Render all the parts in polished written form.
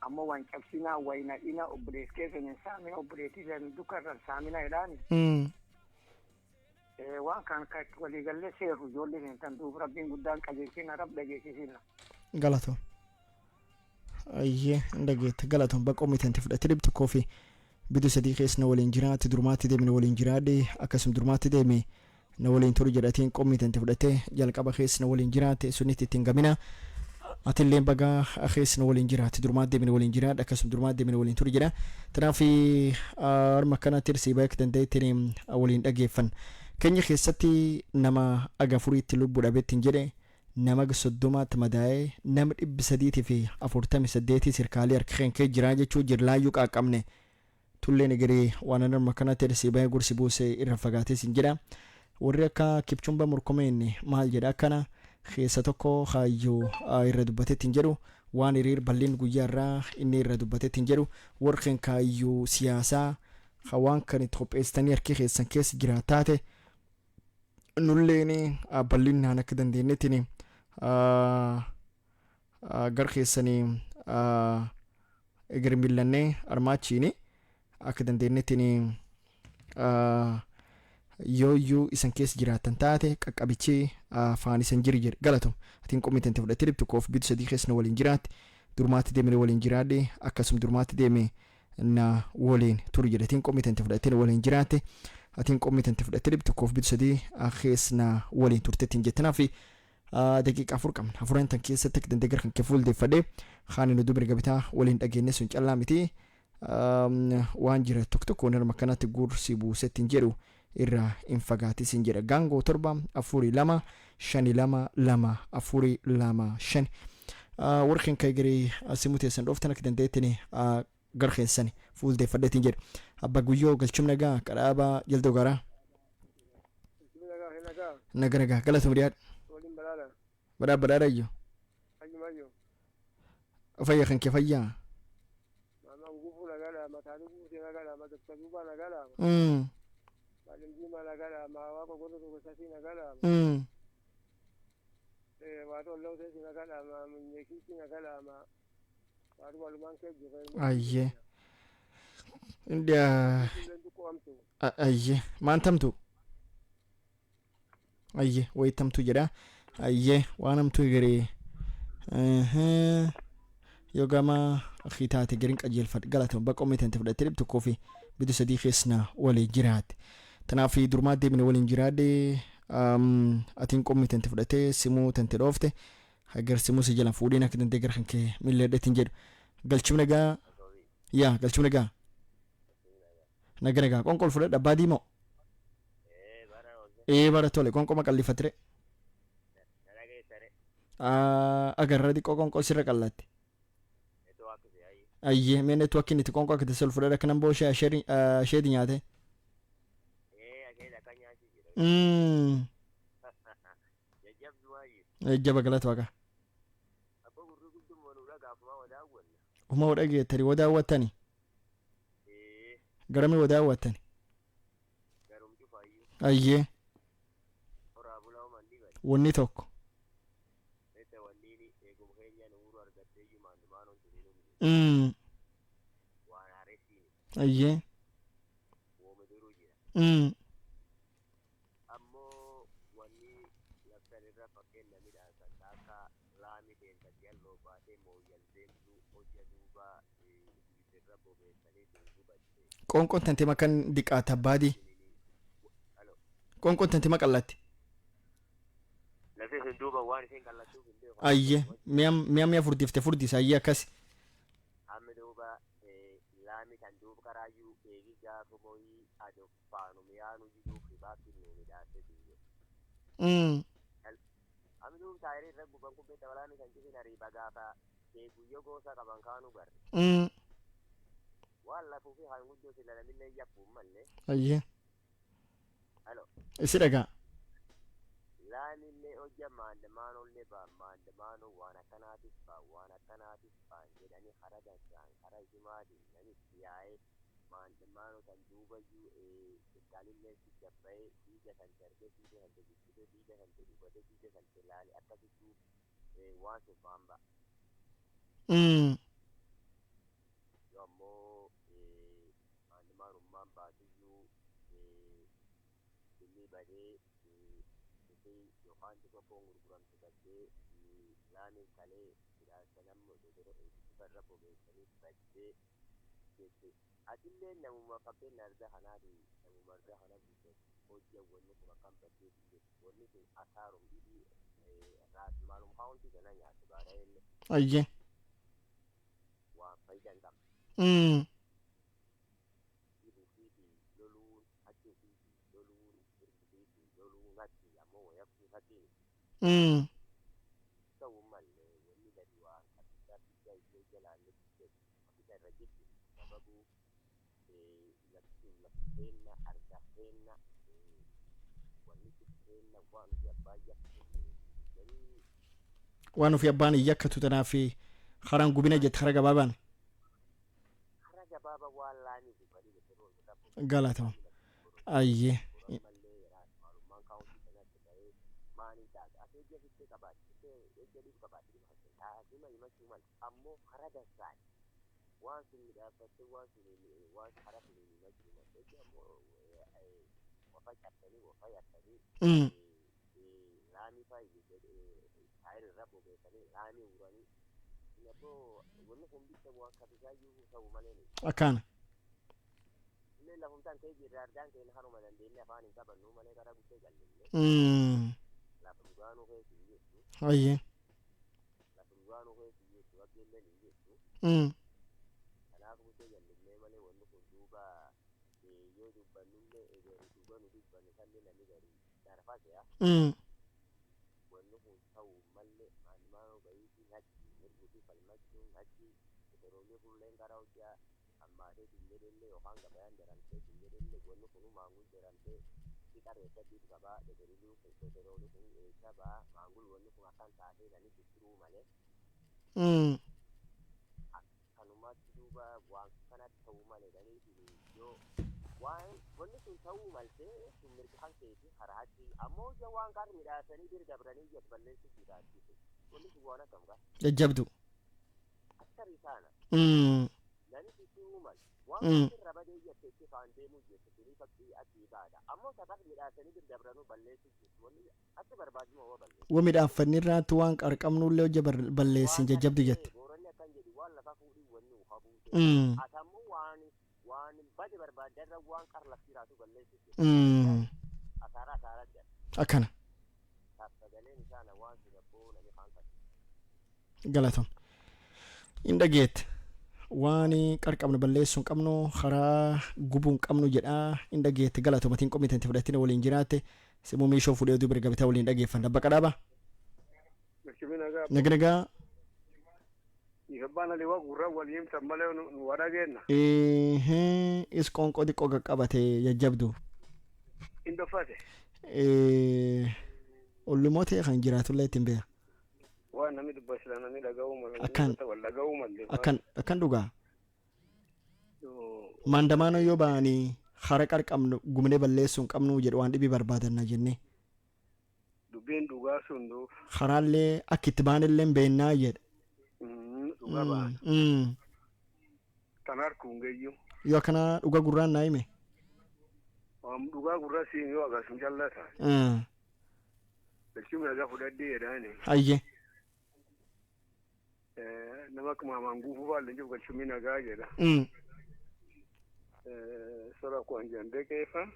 ammoo waan cabsinaa wayina dhina obbolees keessan hin saamina obboleetii san dukarra saamina jedhaani. Waan kan waliigallee seeru ijoollee seentan duuba rabbiin guddaan qajeelchina rab dhageessisina. Galatoom. Ayyee dhageette galatoom bakka oomishanti fudhate dhibbi koofi bidu sadii keessa na waliin jiraate durmaatti deeme na waliin jiraadhe akkasuma durmaatti deeme na waliin turu jedhatiin qoomishanti fudhate jalqaba keessa na waliin jiraate sunitti ittiin gamina atillee bagaa keessa na waliin jiraate durmaatti deeme na waliin jiraadhe akkasuma durmaatti deeme na waliin turu jedha tanaaf harma kanatti irsii baay'ee dandeettiin waliin dhageeffan keenya keessatti nama agafuriitti lubbuu dhabeettiin jedhe nama 30 madaa'ee nama 348 sirkaalee harkeen kee jira jechuu jirlaayyuu qaqqabne tulleen egeree waan harma kanatti irsii baay'ee gursi buusee irra fagaatee sin jedha warri akka Kipchumba Murkoomeen maal jedha akkana keessa tokko hayyuu irra dubbateettiin jedhu waan hiriir bal'in guyyaarraa inni irra dubbateettiin jedhu warqeen kaayyuu siyaasaa hawaan kan itti qopheessitanii harki keessan keessa jira taate nulleen bal'inaan akka dandeenyettiin gar keessanii eger millannee armaachiini akka dandeenyettiin yooyyuu isan keessa jiraatan taate qaqqabichi afaan isan jiri galatu atiin qomitante fudhattee dhibtu koof bitu sadii keessa na waliin jiraatti durmaatti deeme waliin jiraadhe akkasuma durmaatti deeme na waliin turu jedhatiin qomitante fudhattee waliin jiraatte atiin qomitante fudhattee dhibtu koof bitu sadii keessa na waliin turtettiin jettanaafi daqiiqa 4 qabna afuran tan keessatti akka dandeegar kan kee fuuldeeffadhe kaan nu dubir gabitaa waliin dhageenne sun callaa miti waan jira tokko nama kanatti gursi buusettiin jedhu irra in fagaatisin jedha gaangoo 7 4 2 2 4 2 4 2 5 warqeen kaygarii simuteessan dhooftan akka dandeettiin garkeessani fuuldeeffadhetiin jedha abba guyyoo galchumna gaa qadhaabaa jaldoo garaa nagaragaa galatu midiyaadha badhaadhaayyo fayya kan kee fayyaa ayye india ayye maantamtu ayye waytamtu jedha ayye waanamtu garee yogama khitaate garin qajeelfad galata bakka oomishanti fudhattee dhibtu koofi bidu sadii keessna walii jiraate tanaaf durmaa deemne waliin jiraadhe atiin qomitante fudhattee simuu tante dhoofte hagar simuu si jalan fuudhiin akka dandee gara kan kee milleedhetiin jedhu galchumna gaa yaa galchumna gaa naganagaa qonqol fudhadha abbaa diimoo bara tole qonqoma qallifatire agarra diqqoo qonqol sirra qallatte ayye mee network inni qonqoo akka tasol fudhadha akka nan booshee asheeti nyaate jaba galata waaqa uma wadageettani wadaawwattani garami wadaawwattani ayyee wanni tokko ayyee qoonqoon tante makan diqaata baadii qoonqoon tante maqallatti ayye mi'a furdifte furdisa ayye akkas ayye isi dhagaa laanillee hojja maandamaanollee maandamaanoo waan akkanaatis ba'an jedhanii hara dansaan hara himaatiin namitti yaa'ee maandamaanoo kan duubayyuu fiskaalillee si gabba'ee dhiiga kan darbee dhiiga kan deebisee dhiiga kan dhugatee dhiiga kan ilaalee akkasittuu waan sobbaan ba'a. illee badee yookaan tokkoon gurguramtu baddee laamiin kalee midhaasa namni irra bobeessanii baddee jettee atillee namuma fakkeenya argaa kanaati namuma argaa kana hojii wanni kun akkam baddee wanni kun asaarum dhibee maalum kaawwanti gana nyaatu baadhaa illee. Ayyee. Waan faayidaa hin qabne. Ta'uu malee wanni gadi waan akka biyya ishee jalaan akka irra jirtu sababuu laffeenna argafeenna wanni feenna waan ofii abbaan waan ofii abbaan yakkatu tanaaf haraan gubina jette hara gabaabaan. Hara gabaabaa waan laanii galatama. Ayyee. ammoo hara dasaan waan sun midhaafatte waan sun hara sun ammoo wafa cattanii wafa yattanii laamii taayir irra bobeessanii laamii uranii ammoo wanni kun bitta waan kabisaayyuu ta'u malee akkaana illee lafumtaan ta'e jirra ardaan ta'e haruma dandeenye afaan hin qabannu malee karaa guttee galleellee lafa dhugaanuu keessa hin jirtu. Ayyee. Kanaaf guddee jallisnee malee wanni kun duuba yoo dubbannullee duuba nu dubbanne sallee namni gadi darfaa se'a. Wanni kun ta'uu malee maalummaa bayiitii hachi mirguutii falmachuun hachi petroolee fulleen gara hojjaa ammaatee dinnirillee yookaan gabayaan jaramtee dinnirillee wanni kun maangul jaramtee xiqqareessa dhiibu qabaa petroolee kun eessa ba'a maangul wanni kun akkan taatee nani tutturuu malee. Waan kanatti ta'uu malee yoo waan wanni sun ta'uu maltee sun mirga kan ta'eef haraatti ammoo ija waan qaar midhaasanii bira dabranii ija balleessuuf midhaasisu wanni sun waan akkam gaa jajjabdu akkari isaana nani tutturuu mal waan irra badee ijatteetti faan deemuu jette firii fakkii asii baadha ammoo sabab midhaasanii bira dabranuu balleessuuf wanni akka barbaaduma waa balleessu wa midhaaffanni irraatti waan qarqabnullee hojja balleessin jajjabdu jette. Atamu waan bade barbaadarra waan qarlafsiiraatu balleessuuf asaaraa jedha. Akkana. Sagaleen isaana waan sinabboo namni kaan qabu. Galatam. Hin dhageette waan qarqabnu balleessuu hin qabnu karaa gubuu hin qabnu jedhaa hin dhageette galatomatiin qomitanti fudhattina waliin jiraatte simuu meeshoo fuudhee oduu bira gabataa waliin dhageeffan dabba qadhaaba. Naganagaa. Yabbana lewa gurra waliin tammalee nu wadagenna. Isqoonqoo xiqqoo qaqqabate jajjabdu. Indofate. Ollumootee kan jiraatullee ittiin beeka. Waan namni dubbasila namni dhaga'uu malee. Akkan dhugaa. Maandamaanoo yoo ba'anii hara qarqabnu gumnee balleessuu hin qabnu jedhu waan dhibii barbaadanna jennee. Dubbiin dhugaa sun duuba. Haraallee akka itti baanillee beennaa jedha. Tanar kungeeyyu. Yoo akkana dhuga gurraan naa hime. Dhugaa gurraa siin yoo akkasuma jallata. Beeksisni nagaa fudhadhee jedhaani. Ayyee. Nama akkuma hamaan guufuu fa'aa jiru galchumii nagaa jedha. Sora kuwan jandee keessa.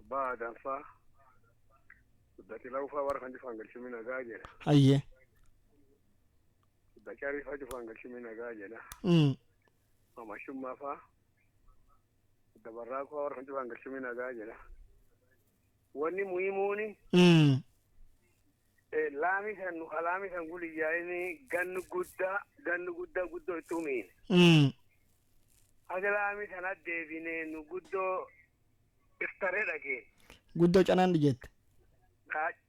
Baadaan fa'aa. Daldalaa fa'aa warra kan jiru galchumii nagaa jedha. Ayyee. Dakari faju fangalchimi nagaa jedha. Mamashummaa faa dabarraa koo warra kan fangalchimi nagaa jedha. Wanni muhimuuni laami san nu alaami san guliyyaa'ini gannu guddaa guddoo itti humiin. Aga laami san addeebine nu guddoo iftaree dhageen. Guddoo canaan jette.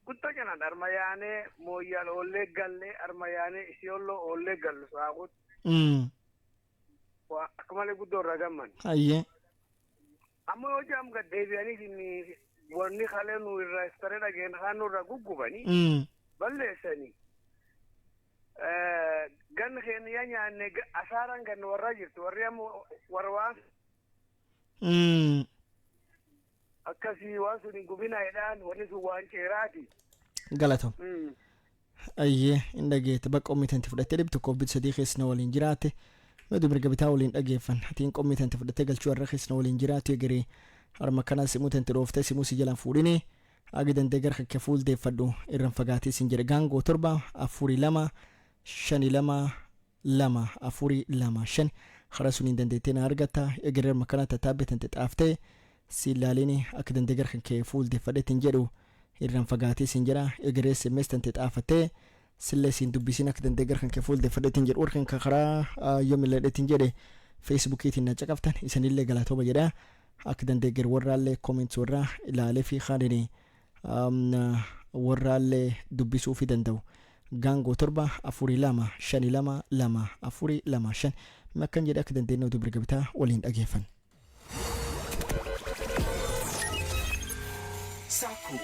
Guddoo canaan armayaanee mooyyal oollee gallee armayaanee isiyolloo oollee gallu saaqut. Akkumalee guddoo irraa gamman. Ayyee. Amma yoo jaam gad deebi'anii wanni kalee nu irraa iftaree dhageen kaan nurraa guggubanii. Balleessanii. Ganna keenya nyaanne asaaraan ganna warraa jirtu warri ammoo warra waan. akkasii waan sun hin gubinaadhaan wanni sun waan ceeraati. Galatom. Ayyee hin dhageette bakka qommitanti fudhattee dhibbi tokkoof bit sadii keessna waliin jiraate madu mirga bitaa waliin dhageeffan hatiin qommitanti fudhattee galchuu har'a keessna waliin jiraatu egeree harma kanaa simuu tanti dhooftee simuu si jalaan fuudhini agi dandee gara kakkee fuuldeeffadhu irraan fagaatee sin jedhe gaangoo 7 4 2 5 2 2 4 2 5 hara suniin dandeettee na argata egeree harma kanaa tattaabbetanti xaaftee si ilaalini akka dandee gara kakkee fuuldeeffadheetin jedhu irraan fagaatee sin jedha egeree SMS tanti xaafatee sille sin dubbisin akka dandee gara kankee fuuldeeffadheetin jedhu warqeen karaa yoomilladheetin jedhe feesbuukiitiin na caqaftan isanillee galatooma jedha akka dandee gara warraallee koomentii warraa ilaalee fi haadhini warraallee dubbisuu fi danda'u gaangoo 7 4 2 5 2 2 4 2 5 makkan jedhe akka dandee nuti mirga bitaa waliin dhageeffan. Saku,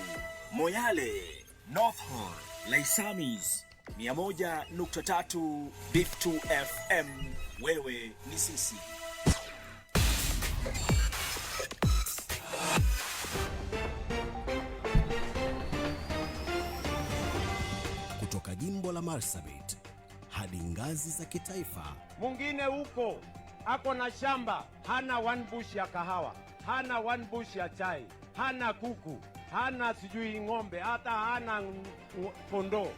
Moyale, North Horr, Laisamis, 101.3 Bif2 FM, wewe ni sisi. Kutoka jimbo la Marsabit hadi ngazi za kitaifa. Mwingine huko ako na shamba, hana 1 bush ya kahawa, hana 1 bush ya chai, hana kuku, hana sijui ng'ombe, hata hana kondoo.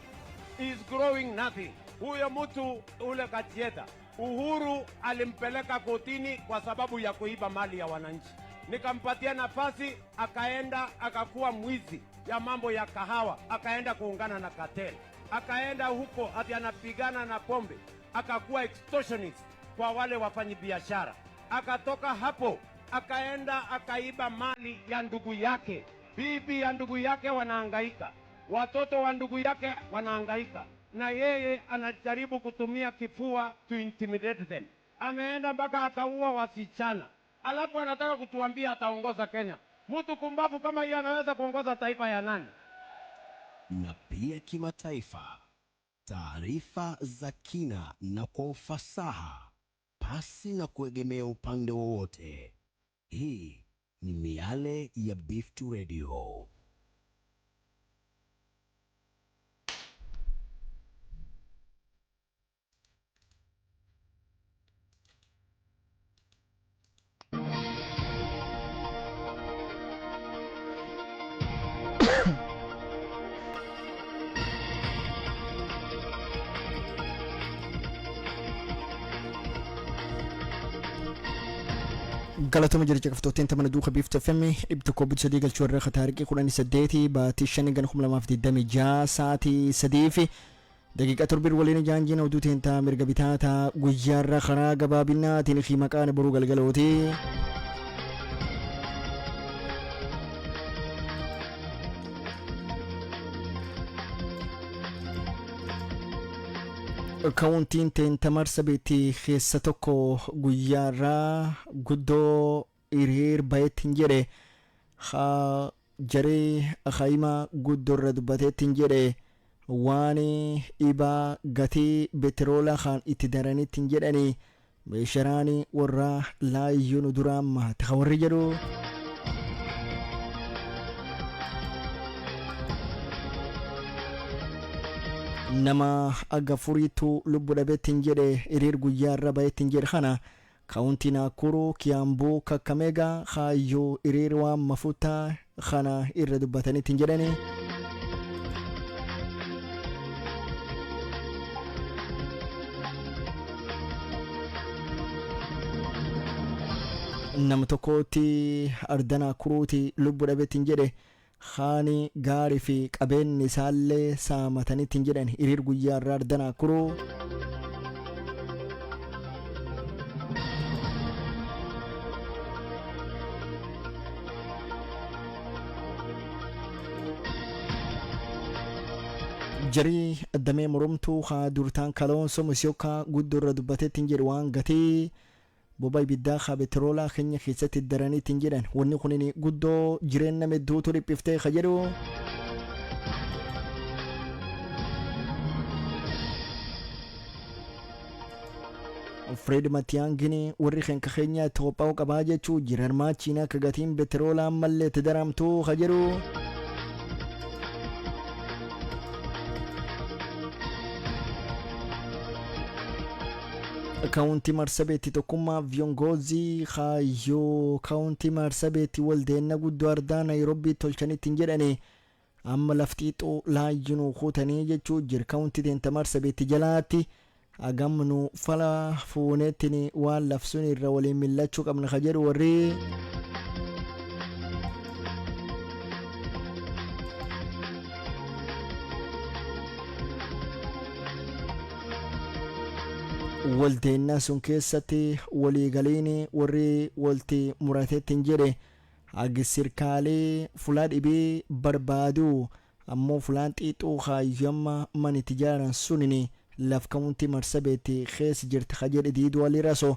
Is growing nothing. Huyo mtu ule Kachieta, Uhuru alimpeleka kotini kwa sababu ya kuiba mali ya wananchi. Nikampatia nafasi, akaenda akakuwa mwizi ya mambo ya kahawa, akaenda kuungana na cartel. Akaenda huko ati anapigana na pombe, akakuwa extortionist kwa wale wafanyabiashara. Akatoka hapo akaenda akaiba mali ya ndugu yake. Bibi ya ndugu yake wanahangaika, watoto wa ndugu yake wanahangaika, na yeye anajaribu kutumia kifua to intimidate them. Ameenda mpaka akaua wasichana, alafu anataka kutuambia ataongoza Kenya. Mtu kumbavu kama yeye anaweza kuongoza taifa ya nani? Na pia kimataifa, taarifa za kina na kwa ufasaha, pasi na kuegemea upande wowote. Hii ni miale ya Bif2 Radio. galatoma jira caqaftooteen tamana duuka Bif2 FM dhibba tokko bit sadii galchuu irra taariqii 18 baatii 5 gan 2026 sa'aatii 3 fi daqiiqa 7 waliin jaanjina uduuteen taa mirga bitaata guyyaarra karaa gabaabinaatiin fi maqaan boruu galgalooti. Kauntiin teenta Marsabit keessa tokko guyyaarraa guddoo hiriir bayeettiin jedhe jaree akhaayima guddoorra dubbateettiin jedhe waan ibaa gatii petroola kan itti daranittiin jedhani meeshaan warra laayyuun duraan maata warri jedhu. nama aga furiitu lubbu dhabeettiin jedhe hiriir guyyaarra bayeettiin jedhe kana kaawuntii Naakuru, Kiambu, Kakamega hayyuu hiriir waan mafuta kana irra dubbataniittiin jedhani. nama tokkotti arda Naakuruuti lubbu dhabeettiin jedhe Khani gaarii fi qabeenyi isaallee saamataniittiin jedhan hiriir guyyaarraa arda Naakuru. jarii addamee moromtuu haa durtaan Kalonzo Musyoka guddoorra dubbateettiin jedhu waan gatii boba ibiddaa haa petroolaa keenya keessatti daraniittiin jedhan wanni kunin guddoo jireenya medduutu dhiphiftee ka jedhu. Fred Matiangini warri keenka keenya Itoophiyaa qabaa jechuu jira armaachiin akka gatiin petroola ammallee itti daramtuu hajiru. Kaunti Marsabit tokkummaa viongozi khayyoo kaunti Marsabit waldeenna guddoo ardaa Nairobi tolchanitti hin jedhani amma laftiixoo laayyinuu kuutanii jechuu jira kaunti deenta Marsabit jalaatti agamnu fala fuunettini waan lafsun irra waliin millachuu qabna ka jedhu warri waldeenna sun keessatti waliigaliin warri walti murateetti hin jedhe agisirkaalee fulaa dhibee barbaadu ammoo fulaan xiixuu kaayyamma mani tijaaran sunini laf kaunti Marsabit keessa jirti ka jedhe diiduu waliraso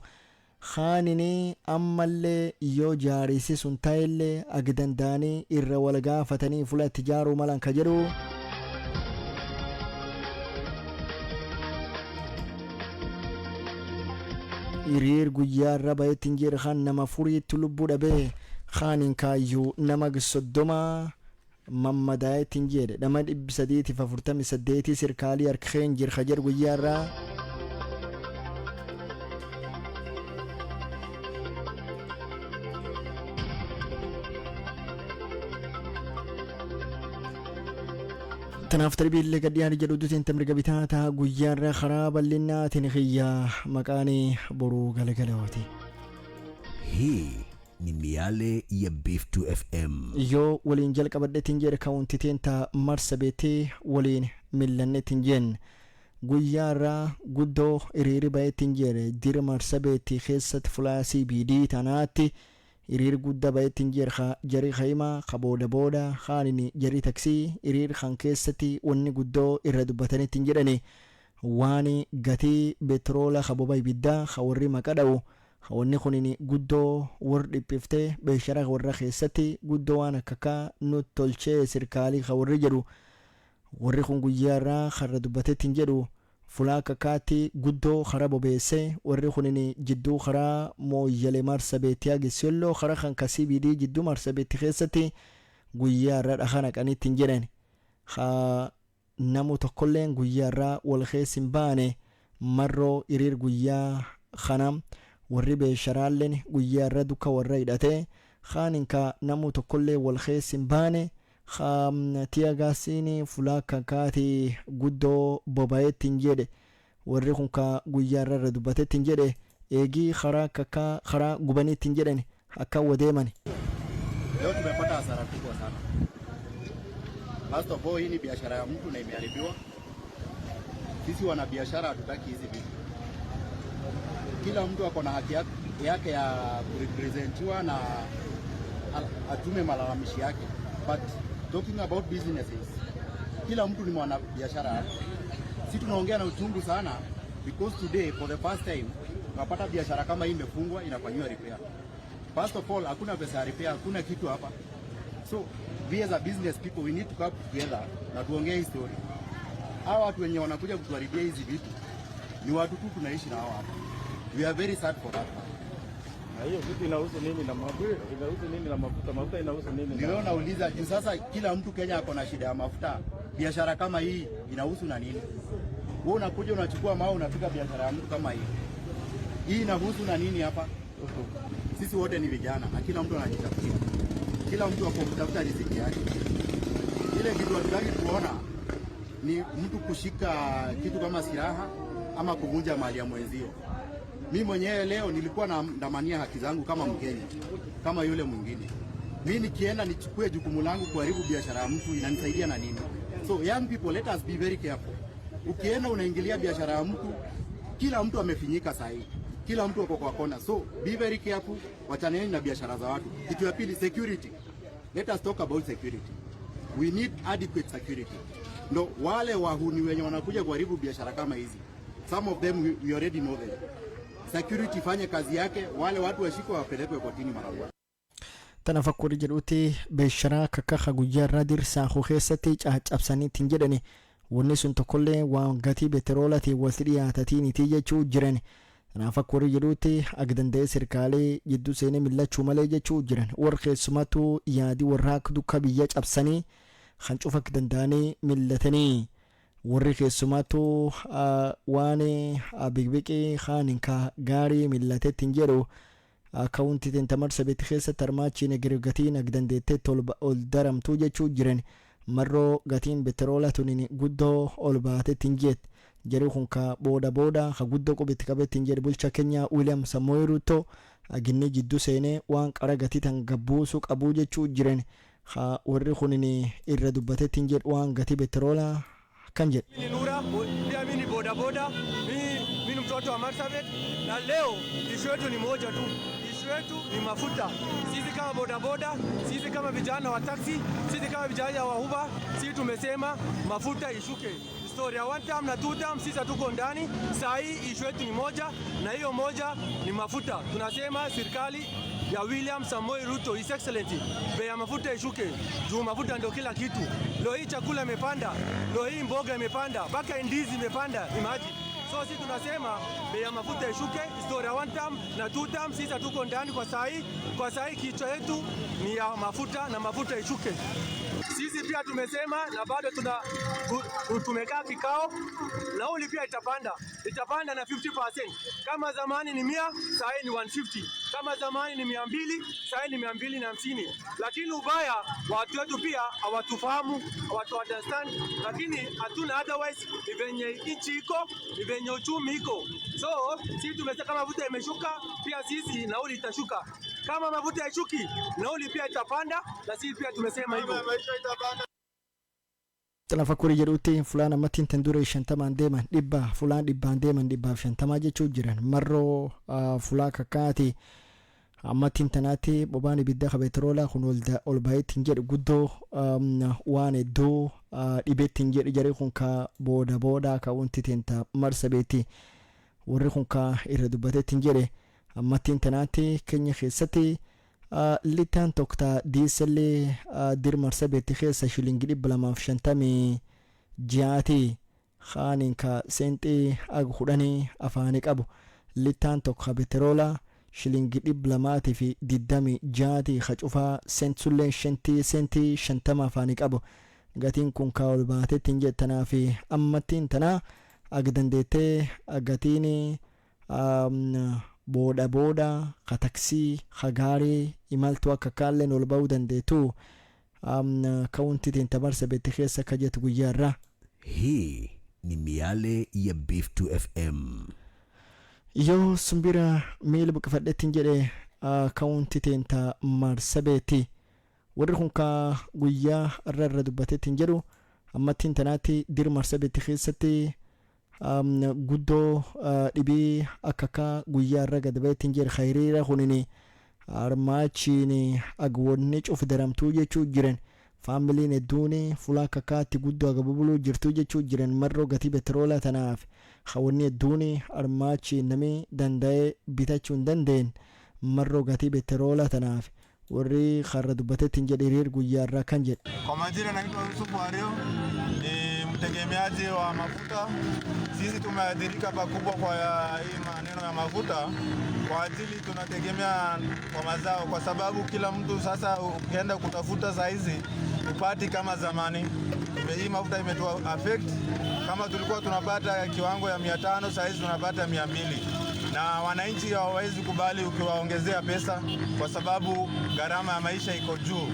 khaanini ammallee yoo jaarisi sun taa'ellee agdandaanii irra wal gaafatanii fulaa tijaaruu malan ka jedhu hiriir guyyaa irra baheetti hin jedhe kan nama furiitti lubbuu dhabee khaanin kaayyuu nama 30 mammadaa'etti hin jedhe nama 348 sirkaalii harka keen jir ka jedhu guyyaa irraa tanaaf tarbiillee gadhiyaan jedhu dutiin tamirga bitaata guyyaa irraa karaa bal'innaatiin xiyyaa maqaanii boruu galagalawaati. Hii ni miale ya Beef 2 FM. Yoo waliin jalqabadheetiin jedhe kaawuntiteen taa Marsabitee waliin millanneetiin jeen guyyaa irraa guddoo hiriiri baheetiin jedhe dira Marsabitee keessatti fulaa CBD tanaatti hiriir guddaa baheetiin jedhe jarii khaymaa kabooda booda khaanini jarii taksii hiriir kan keessatti wanni guddoo irra dubbataniitiin jedhani waan gatii petroola kaboba ibiddaa kawarri maqadha'u wanni kunini guddoo war dhiphiftee beeshara warra keessatti guddoo waan akka nu tolchee sirkaalii kawarri jedhu warri kun guyyaa irraa karra dubbateetiin jedhu fulaa kakaatti guddoo kara bobeessee warri kunini jidduu karaa mooyyalee Marsabitee agiselloo kara kan ka CBD jidduu Marsabitee keessatti guyyaa irraa dhaha naqaniitiin jedhan namu tokkolleen guyyaa irraa wal keessin baane marroo hiriir guyyaa kana warri beesharaalleen guyyaa irra duka warra hidhatee khaaninka namu tokkollee wal keessin baane tiagaasiin fulaa kakaati guddoo bobayeettiin jedhe warri kun ka guyyaa irra dubbateettiin jedhe eegii karaa kakaa karaa gubaniittiin jedhan akka wadeeman. Leo tumepata hasara kubwa sana. First of all, hii ni biashara ya mtu na imeharibiwa. Sisi wana biashara hatutaki hizi vitu. Kila mtu ako na haki yake ya kurepresentiwa na atume malalamishi yake. But talking about businesses, kila mtu ni mwana biashara. Sisi tunaongea na uchungu sana because today for the first time tunapata biashara kama hii imefungwa inafanywa repair. First of all, hakuna pesa ya repair, hakuna kitu hapa. So we as a business people we need to come together na tuongee hii story. Hawa watu wenye wanakuja kutuharibia hizi vitu ni watu tu tunaishi na hao hapa. We are very sad for that. Na hiyo vitu inahusu nini na mafuta? Inahusu nini na mafuta? Mafuta inahusu nini? Ndio nauliza juu sasa kila mtu Kenya ako na shida ya mafuta. Biashara kama hii inahusu na nini? Wewe unakuja unachukua mao unapiga biashara ya mtu kama hii. Hii inahusu na nini hapa? Sisi wote ni vijana na kila mtu anajitafutia. Kila mtu ako kutafuta riziki yake. Ile kitu hatutaki kuona ni mtu kushika kitu kama silaha ama kuvunja mali ya mwenzio. Mimi mwenyewe leo nilikuwa naandamania haki zangu kama Mkenya, kama yule mwingine. Mimi nikienda nichukue jukumu langu kuharibu biashara ya mtu inanisaidia na nini? So young people, let us be very careful. Ukienda unaingilia biashara ya mtu, kila mtu amefinyika sahi. Kila mtu ako kwa kona. So be very careful, wachaneni na biashara za watu. Kitu ya pili, security. Let us talk about security. We need adequate security. No, wale wahuni wenye wanakuja kuharibu biashara kama hizi. Some of them we already know them. Security fanye kazi yake, wale watu washikwe wapelekwe kotini mara moja. Tanafakkuri jedhuti beeshara kakka guyyaa irraa dirsaa keessatti cabsaniitiin jedhani wanni sun tokkollee waan gatii petroolatii walitti dhiyaatatiiniti jechuu jiran kanaaf akka warri jedhuutti agdandee sirkaalee jidduu seenee millachuu malee jechuu jiran warra keessumatu yaadii warra akka dukka biyya cabsanii kan cufa akka danda'anii millatanii warri keessumatu waan bigbiqii kaanin ka gaarii millateetti hin jedhu kaawuntii tentamar sabeetti keessatti armaachiin agirgatiin agdandeetteetti ol daramtuu jechuu jiran marroo gatiin beteroola tunin guddoo ol baateetti hin jeet jedhu kun ka booda ka guddoo qubitti qabeetti hin jedhu bulcha Keenyaa William Samoei Ruto aginni jidduu seenee waan qara gatii tan gabbuusuu qabuu jechuu jiran warri kunin irra dubbateetti hin jedhu waan gatii beteroola kan jedhu. Mimi Nura, pia mimi boda, mimi mtoto wa Marsabit na leo ishu yetu ni moja tu. Ishu yetu ni mafuta. Sisi kama boda, sisi kama vijana wa taxi, sisi kama vijana wa Uber, sisi tumesema mafuta ishuke. Historia one time na two time sisi tuko ndani. Saa hii ishu yetu ni moja na hiyo moja ni mafuta. Tunasema serikali ya William Samoei Ruto, His Excellency, bei ya mafuta ishuke. Juu mafuta ndio kila kitu. Leo hii chakula imepanda, leo hii mboga imepanda, mpaka ndizi imepanda, imagine. So sisi tunasema bei ya mafuta ishuke, historia one time na two time sisi tuko ndani kwa saa hii kichwa yetu ni ya mafuta na mafuta ishuke. Sisi pia tumesema na bado tumekaa kikao, nauli pia itapanda na 50%. Kama zamani ni 100, sasa ni 150. Kama zamani ni 200, sasa ni 250. Lakini ubaya watu wetu pia hawatufahamu, hawatu understand, lakini hatuna otherwise ni venye nchi iko, ni venye uchumi iko. So sisi tumesema kama mafuta imeshuka, pia sisi nauli itashuka. Kama mafuta yashuki, nauli pia itapanda na sisi pia tumesema hivyo. Tanafakuri jedhuutti fulaan ammattiin tan dura 50 deeman dhibba fulaan dhibbaan deeman dhibbaaf 50 jechuu jiran marroo fulaa kakkaati ammattiin tanaatti bobaan ibidda ka beetroolaa kun ol baay'eetti hin jedhu guddoo waan hedduu dhibeetti hin jedhu jarri kun ka booda ka wanti teenta Marsabeetti warri kun ka irra dubbateetti hin jedhe ammattiin tanaatti Keenya keessatti litaan tokko diisellee dir Marsabeetti keessa shilingi 256 khaanin ka seentii ag hudhanii afaanii qabu litaan tokko beetroolaa shilingi 226 ka cufaa seensullee seentii 50 afaanii qabu gatiin kun ka ol baateetti hin jettanaa fi ammattiin tanaa ag dandeettee gatiin booda ka taksii ka gaarii imaltuu akka kaalleen ol ba'uu dandeetu kaunti teenta Marsabit keessa ka jettu guyyaarraa. Hii ni miale ya Beef2 FM. Yoo sumbira miila buqqifadheettiin jedhe kaunti teenta Marsabit warri kun ka guyyaa irra dubbateettiin jedhu ammattiin tanaatti dir Marsabit keessatti guddoo dhibii akka guyyaa irra gad ba'eettiin jedhe khayriira kunini armaachiin agwoonni cuf daramtuu jechuu jiran faamiliin hedduun fulaa kakkaatti guddoo agabubuluu jirtuu jechuu jiran marroo gatii beetroolaa tanaaf hawwanni hedduun armaachiin namni danda'ee bitachuu hin dandeen marroo gatii beetroolaa tanaaf warri karra dubbateettiin jedhe hiriir guyyaa irraa kan jedhe. Kwa majina naitwa Yusuf Wario, ni mtegemeaji wa mafuta. Sisi tumeathirika pakubwa kwa hii maneno ya mafuta kwa ajili tunategemea kwa mazao, kwa sababu kila mtu sasa ukienda kutafuta saizi upati kama zamani. Hii mafuta imetua affect, kama tulikuwa tunapata kiwango ya 500 saizi tunapata 200. Na wananchi hawawezi kubali ukiwaongezea pesa kwa sababu gharama ya maisha iko juu.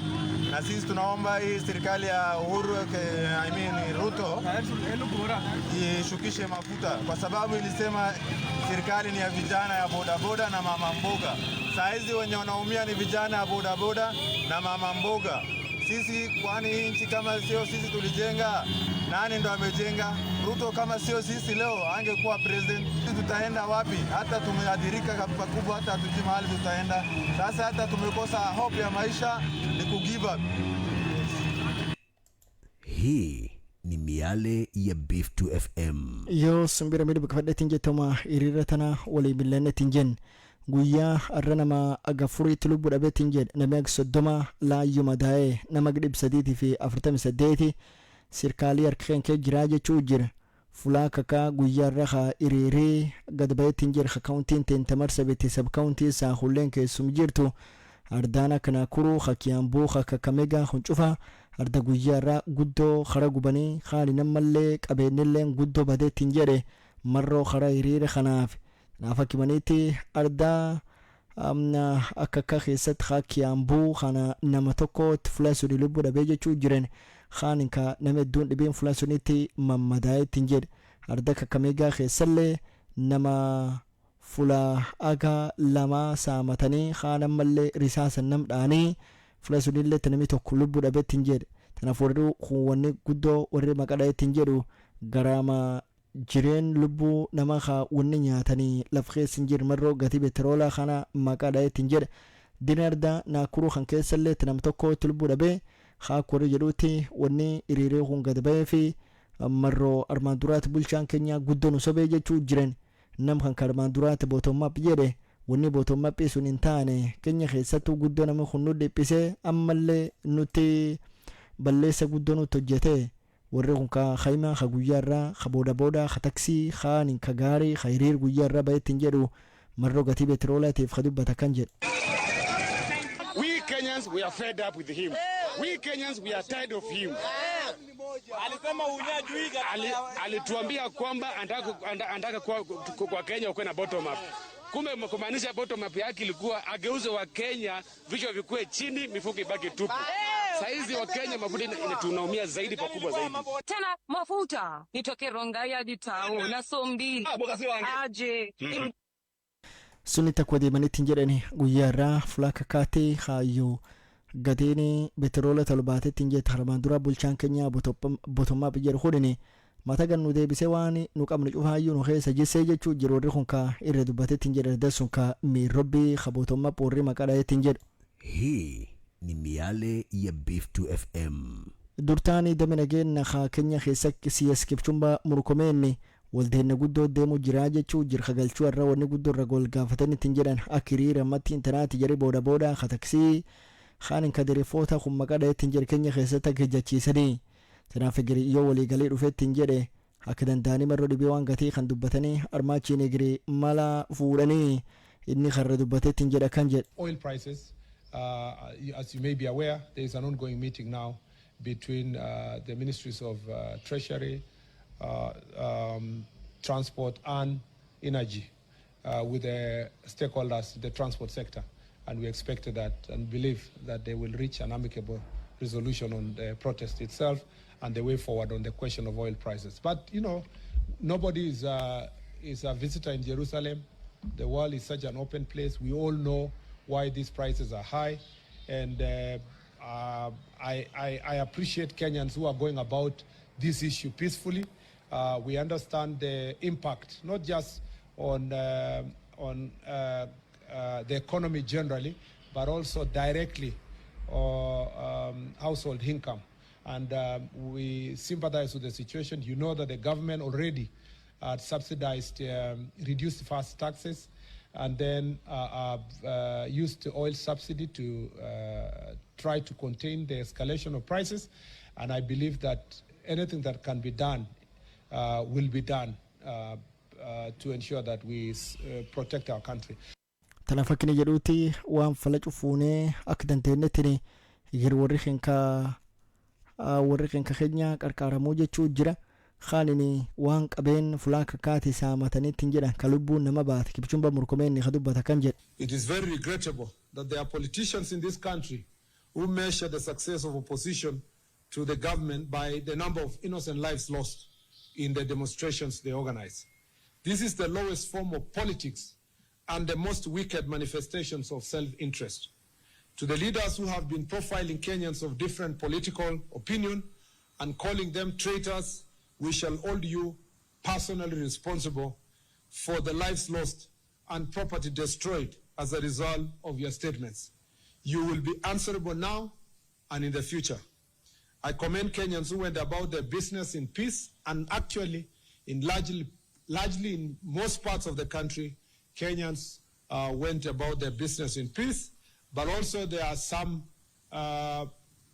Na sisi tunaomba hii serikali ya Uhuru Ruto ishukishe mafuta kwa sababu ilisema serikali ni ya vijana ya bodaboda na mama mboga. Saa hizi wenye wanaumia ni vijana ya bodaboda na mama mboga. Sisi kwani hii nchi kama sio sisi tulijenga, nani ndo amejenga? Ruto kama sio sisi leo angekuwa president. Tutaenda wapi? Hata tumeathirika pakubwa, hata hatujui mahali tutaenda. Sasa hata tumekosa hope ya maisha, ni kugive up. Hii ni miale ya Beef2 FM. Yoo sumbira miidhu buqqifadheettiin jettuma hiriira tana walii billanneettiin jen guyyaa arra nama agafuriitti lubbuu dhabeettiin jedhe namni ag 30 laayyuma daa'ee nama 348 serikaalii harka kee jiraa jechuu jira fulaa kakaa guyyaarra haa iriiree gad bayeetiin jira kaawuntiin teenta marsabiti sab kaawuntii isaa hulleen keessum jirtu ardaana kana kuruu hakiyaambuu hakakamega huncufa arda guyyaarra guddoo khara gubanii haali namallee qabeenilleen guddoo badeetiin jedhe marroo khara hiriira kanaaf naafakimaniitti ardaa akka keessatti hakiyaambuu kana nama tokkotti fulaa suni lubbuu dhabee jechuu jiran khaaninka nama hedduun dhibeen fulaa sunitti mammadaa'eettiin jedhe arda kakameegaa keessallee nama fula aga lama saamatanii khaanan mallee risaasan nam dhaanii fula sunillee tanami tokko lubbuu dhabeettiin jedhe tanaaf warri wanni guddoo warri maqadhaettiin jedhu garaama jireen lubbuu nama haa wanni nyaatanii lafkeessin jir marroo gatii petroolaa kana maqadhaettiin jedhe dinarda naakuruu kan keessallee tanam tokkotti lubbuu dhabee haa warri jedhuutti wanni hiriiree kun gad ba'ee fi marroo armaan duraatti bulchaan keenya guddoon sobee jechuu jiran nam kan karmaan duraatti bootommaap jedhe wanni bootommaapii sun hin taane keenya keessattuu guddoo nama kun nu dhiphisee ammallee nuti balleessa guddoo nutti hojjete warri kun ka khaymaa ka guyyaarraa ka booda ka taksii kaan ka gaarii ka hiriir guyyaarraa bayeettiin jedhu marroo gatii petroolaatiif ka dubbata kan jedhe. We Kenyans, we are fed up with him. We Kenyans, we are tired of him. Alituambia kwamba anataka kwa Kenya ukuwe na bottom up. Kumbe kumaanisha bottom up yake ilikuwa ageuze wa Kenya vichwa vikue chini, mifuko ibaki tupu. Saizi wa Kenya mafuta tunaumia zaidi pakubwa zaidi. Tena mafuta nitoke Rongai hadi Tao na Sombi. Aje. Sunita kwa deemaniitiin jedhani guyyaarraa fulaa kakaatee haayyo gatiin petroola talbaateettiin jette harmaan dura bulchaan keenya bottommaap jedhu hodhini mata gannu deebisee waan nu qabnu cufaayyuu nu keessa jessee jechuu jiru warri kun ka irra dubbateettiin jedhe dassun ka miirrobbii ka bottommaap warri maqadhaettiin jedhu. Hii ni miale ya Beeftu FM. Durtaanii daminageenna haa keenya keessa siyas kibchumba murkomeenni waldeena guddoo deemu jiraa jechuu jirka galchuu irra wanni guddoo irra gol gaafataniitiin jedhan akiriira matti intanaati jari booda ka taksii khaanin ka dirifoota kun maqadhaettiin jedhe keenya keessatti akka jachiisanii tanaaf egiri yoo waliigalee dhufeettiin jedhe akka danda'anii marroo dhibee waan gatii kan dubbatanii armaachiin egiri mala fuudhanii inni karra dubbateettiin jedha kan jedhe. Oil prices, as you may be aware, there is an ongoing meeting now between the ministries of Treasury, transport and energy with the stakeholders, the transport sector, and we expect that and believe that they will reach an amicable resolution on the protest itself and the way forward on the question of oil prices. But you know, nobody is a visitor in Jerusalem. The world is such an open place. We all know why these prices are high, and I appreciate Kenyans who are going about this issue peacefully. We understand the impact, not just on the economy generally, but also directly household income. And we sympathize with the situation. You know that the government already subsidized, reduced fast taxes, and then used the oil subsidy to try to contain the escalation of prices. And I believe that anything that can be done will be done to ensure that we protect our country. Tanafakkini jedhuuti waan fala cufuunee akka dandeenyettini hiriir warri keenya keenya qarqaaramuu jechuu jira khaanini waan qabeen fulaa kakaati saamataniittiin jedhan ka lubbuun nama baate kibchumba murkomeenni ka dubbata kan jedhe. It is very regrettable that there are politicians in this country who measure the success of opposition to the government by the number of innocent lives lost in the demonstrations they organize. This is the lowest form of politics and the most wicked manifestations of self-interest. To the leaders who have been profiling Kenyans of different political opinion and calling them traitors, we shall hold you personally responsible for the lives lost and property destroyed as a result of your statements. You will be answerable now and in the future. I commend Kenyans who went about their business in peace, and actually, largely in most parts of the country, Kenyans went about their business in peace, but also there are some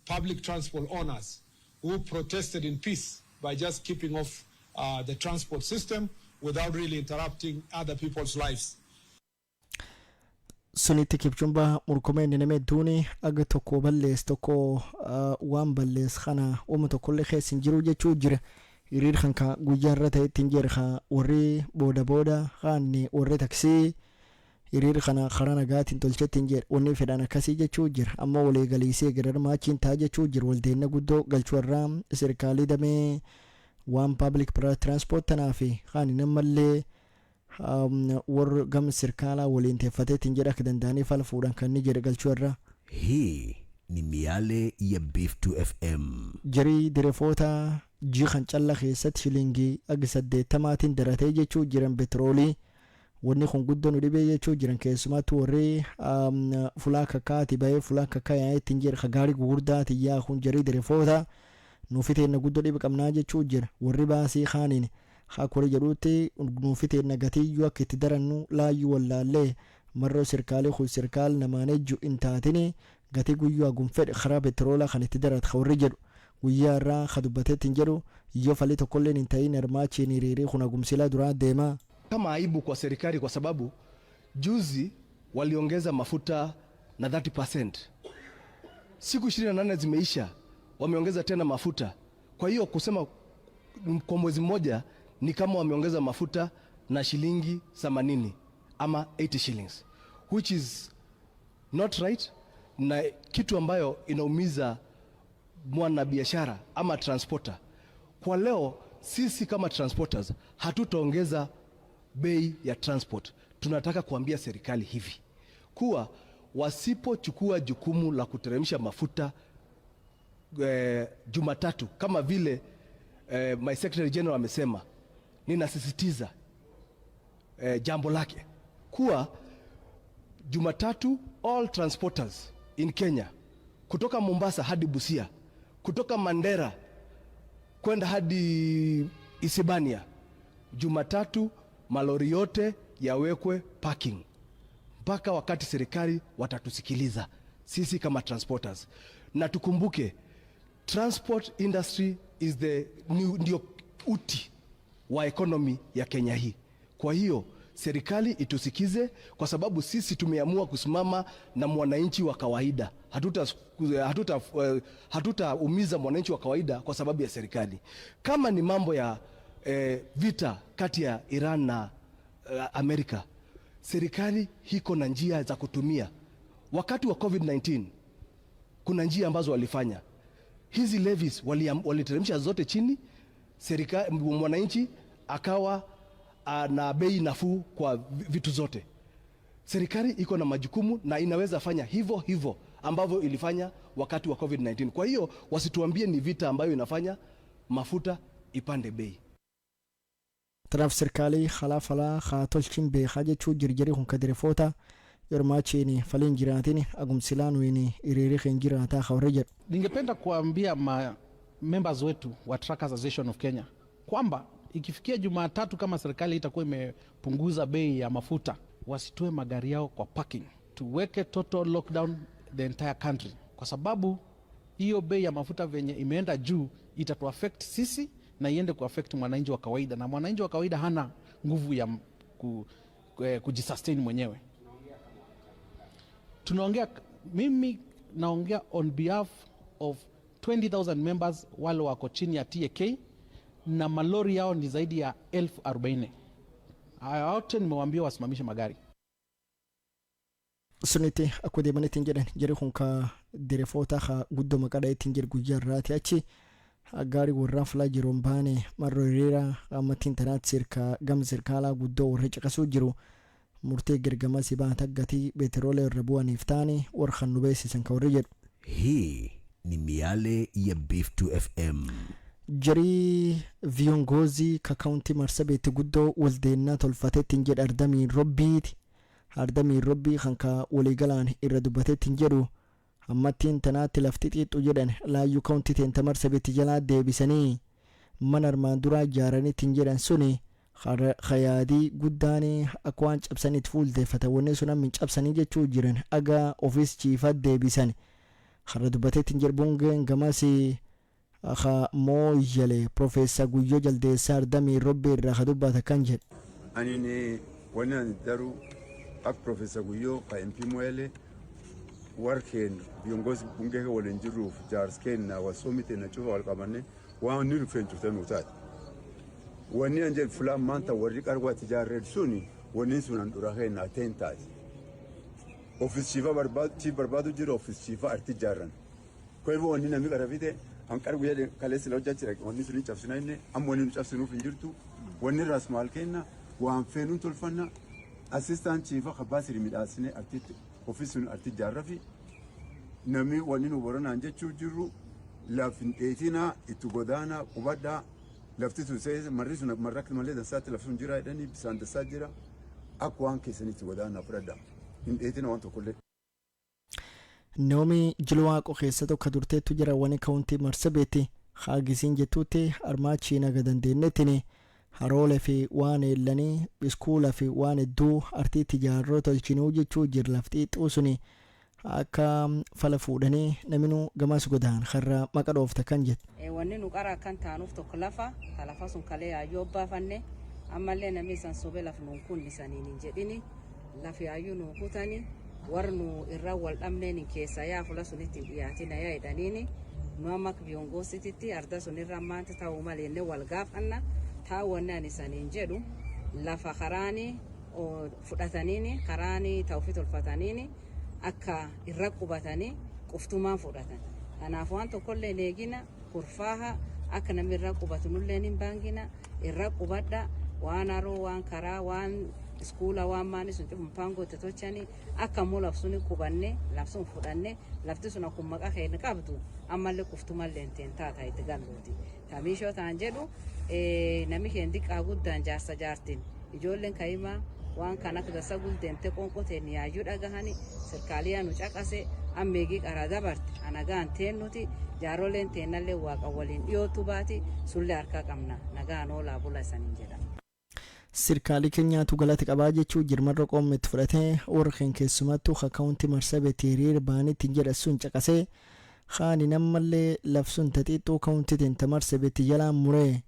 public transport owners who protested in peace by just keeping off the transport system without really interrupting other people's lives. Sunitti Kipchumba murkomeen nama duuni aga tokko ballees tokko waan ballees kana uuma tokkollee keessa hin jiru jechuu jira. Hiriir kanka guyyaa irra ta'e ittiin jeerka warri booda kaanni warri taksii hiriir kana karaa nagaatiin tolchetti hin jeer wanni fedhan akkasii jechuu jira. Amma walii galiisee gara maachiin taa jechuu jira. Waldeenna guddoo galchuu irraa sirkaalii damee waan public transport tanaa fi kaani namallee war gam sirkala waliin teeffateetiin jedha akka danda'anii fala fuudhan kan ni jedha galchuu irraa. Hii ni miyaale ya Beeftu FM. Jarii direfoota jii kan calla keessatti shilingii agi 80 daratee jechuu jiran petroolii wanni kun guddoo nu dhibee jechuu jiran keessumattuu warri fulaa kakkaati bahee fulaa kakkaa yaa'eettiin jedha gaarii gugurdaati yaa kun jarii direfoota nuufiteenna guddoo dhibe qabnaa jechuu jira. Warri baasii kaaniin hakuri jedhuutti nuufiteenna gatiyyuu akka itti darannu laayyuu wallaallee marroo sirkaalii kun sirkaal namaaneejju hin taatini gatii guyyuu hagum fedhe karaa petroolaa kan itti darat warri jedhu guyyaa irraa ka dubbateettiin jedhu yoo falii tokkolleen hin ta'in hirmaachiin hiriirii kun hagumsilaa duraa deema. Kama aibu kwa serikali kwa sababu juzi waliongeza mafuta na 30%. Siku 28 zimeisha wameongeza tena mafuta. Kwa hiyo kusema kwa mwezi mmoja ni kama wameongeza mafuta na shilingi 80 ama 80 shillings, which is not right, na kitu ambayo inaumiza mwana biashara ama transporter. Kwa leo sisi kama transporters hatutaongeza bei ya transport. Tunataka kuambia serikali hivi kuwa wasipochukua jukumu la kuteremsha mafuta Jumatatu kama vile my secretary general amesema, ninasisitiza jambo lake kuwa Jumatatu all transporters in Kenya kutoka Mombasa hadi Busia, kutoka Mandera kwenda hadi Isibania, Jumatatu malori yote yawekwe parking mpaka wakati serikali watatusikiliza sisi kama transporters. Na tukumbuke transport industry is ndio uti wa economy ya Kenya hii. Kwa hiyo serikali itusikize kwa sababu sisi tumeamua kusimama na mwananchi wa kawaida. Hatutaumiza mwananchi wa kawaida kwa sababu ya serikali. Kama ni mambo ya vita kati ya Iran na Amerika, serikali hiko na njia za kutumia. Wakati wa COVID-19 kuna njia ambazo walifanya. Hizi levies waliteremsha zote chini, serikali mwananchi akawa na bei nafuu kwa vitu zote. Serikali iko na majukumu na inaweza fanya hivyo ambavyo ilifanya wakati wa COVID-19. Kwa hiyo wasituambie ni vita ambayo inafanya mafuta ipande bei. Tanaaf sirkaalii khalafala khatolchin beekaa jechuu jirjari kun kadirefoota yormaachiini faliin jiraatini agumsilaanwini iriiri khen jiraataa khawre jedhu. Ningependa kuambia members wetu wa Truckers Association of Kenya kwamba ikifikia Jumatatu kama serikali itakuwa imepunguza bei ya mafuta, wasitoe magari yao kwa parking. Tuweke total lockdown the entire country, kwa sababu hiyo bei ya mafuta venye imeenda juu itatu affect sisi na iende ku affect mwananchi wa kawaida, na mwananchi wa kawaida hana nguvu ya kujisustain mwenyewe. Mimi naongea on behalf of 20,000 members wale wako chini ya TAK na malori yao ni zaidi ya 40,000. Wote nimewaambia wasimamishe magari. Suniti akudeemanitiin jedhan jari kun ka direfoota ka guddoma qadhaetiin jir guyyaa irraati achi gaarii warraa fulaa jiruun baane marroo hiriira qaammatiin tanaatti sirka gam sirkaalaa guddoo warra caqasuu jiru murtee gergama sibaa taggatii petroolee irra bu'aniif taane warra kan nu beeksisan ka warri jedhu. Hii ni miale ya Beeftu FM. Jarii viongozi ka kaunti Marsabit guddoo waldeennaa tolfateettiin jedha ardamii robbii kan ka waliigalaan irra dubbateettiin jedhu ammattiin tanaatti lafti xiixxu jedhan laayyuu kauntii teenta Marsabit jalaa deebisanii mana armaan duraa ijaaraniittiin jedhan suni khayaadii guddaanii akka waan cabsaniit fuuldeeffata wanni sun ammin cabsanii jechuu jiran aga ofiis chiifat deebisan har'a dubbateettiin jedhu bungeen gamas akha mooyyale Profeesar Guyyoo Jaldeessaa Ardamii Robbee irraa ka dubbata kan jedhe. Ani ne wannan daru ak Profeesar Guyyoo ka MP Moyale warkeen viongozi bunge waliin jiruuf jaarskeen na wasomite na chufa wal qabanne waan ni rufeen turtan utaat wanni anjel fulaan maanta warri qarwaa tijaarreed suni wanni sun an dhuraheen ateen taati ofis chiifa barbaadu jiru ofis chiifa arti jaarran kwa hivyo wanni nami qarabite an qarbu yade kaleesi la hojjachira wanni sun cabsina inni amma wanni nu cabsinuuf hin jirtu wanni rasmaal kenna waan feenuun tolfanna assistant chiifa khabaasiri midhaasine artitti ofisun arti jaarrafi nami wanni nu boranaan jechuu jirru lafin dheetina itti godaana qubadhaa lafti sun see marri sun marrakni malee dansaatti lafti sun jira jedhanii bisaan dansaa jira akka waan keessanitti godaana fudhadha hin dheetina waan tokkollee. Naomi Jilwaaqoo keessa tokko durteettu jira wani kaawuntii Marsabeetti haagisiin jettuutti armaachii naga dandeenyettini haroolee fi waan eelanii iskuulaa fi waan hedduu artii tijaarroo tolchinuu jechuu jira laftii xuusuni akka fala fuudhanii naminu gamas godaan har'a maqa dhoofta kan jedhe. Wanni nu qara kan taanuuf tokko lafa sun kalee ayyoo baafanne ammallee namni san sobee laf nuun kun isaniin hin jedhini lafi ayyuu nu kutani warra nu irra wal dhabneen keessa yaa fula sunitti dhiyaatina yaa jedhaniini nu amma viongoosititti arda sunirra maanta ta'uu maleenne wal gaafanna taawwanni ani isaniin jedhu lafa karaanii fudhataniini karaanii ta'uufi tolfataniini akka irra qubatanii quftumaan fudhatan. Kanaaf waan tokkollee neegina kurfaaha akka namni irra qubatu nulleen hin baangina irra qubadha waan haroo waan karaa waan iskuula waan maani sun cufu paangoo tochani akka moo lafsuni qubanne lafsun fudhanne lafti sun akkuma maqaa keenya qabdu ammallee quftumallee teen taata itti galluuti. Tamiishoo ta'an jedhu namni keenya diqqaa guddaan jaarsa jaartiin ijoolleen kaa'imaa waan kan akka dasa guldeemte qonqoteen yaayyuu dhagahani sirkaaliyaa nu caqase ammeegii qaraa dabarte anagaan teen nuti jaaroleen teennallee waaqa waliin dhiyootu baati sullee harkaa qabna nagaan oolaa bula isaniin jedha. Sirkaalii keenyaatu galata qabaa jechuu jirmarra qoometti fudhatee warra keenya keessumattuu akaawuntii Marsabeetti hiriira baanitti jedha sun caqasee haani nammallee labsuun taxiixuu akaawuntii teenta Marsabeetti jalaan muree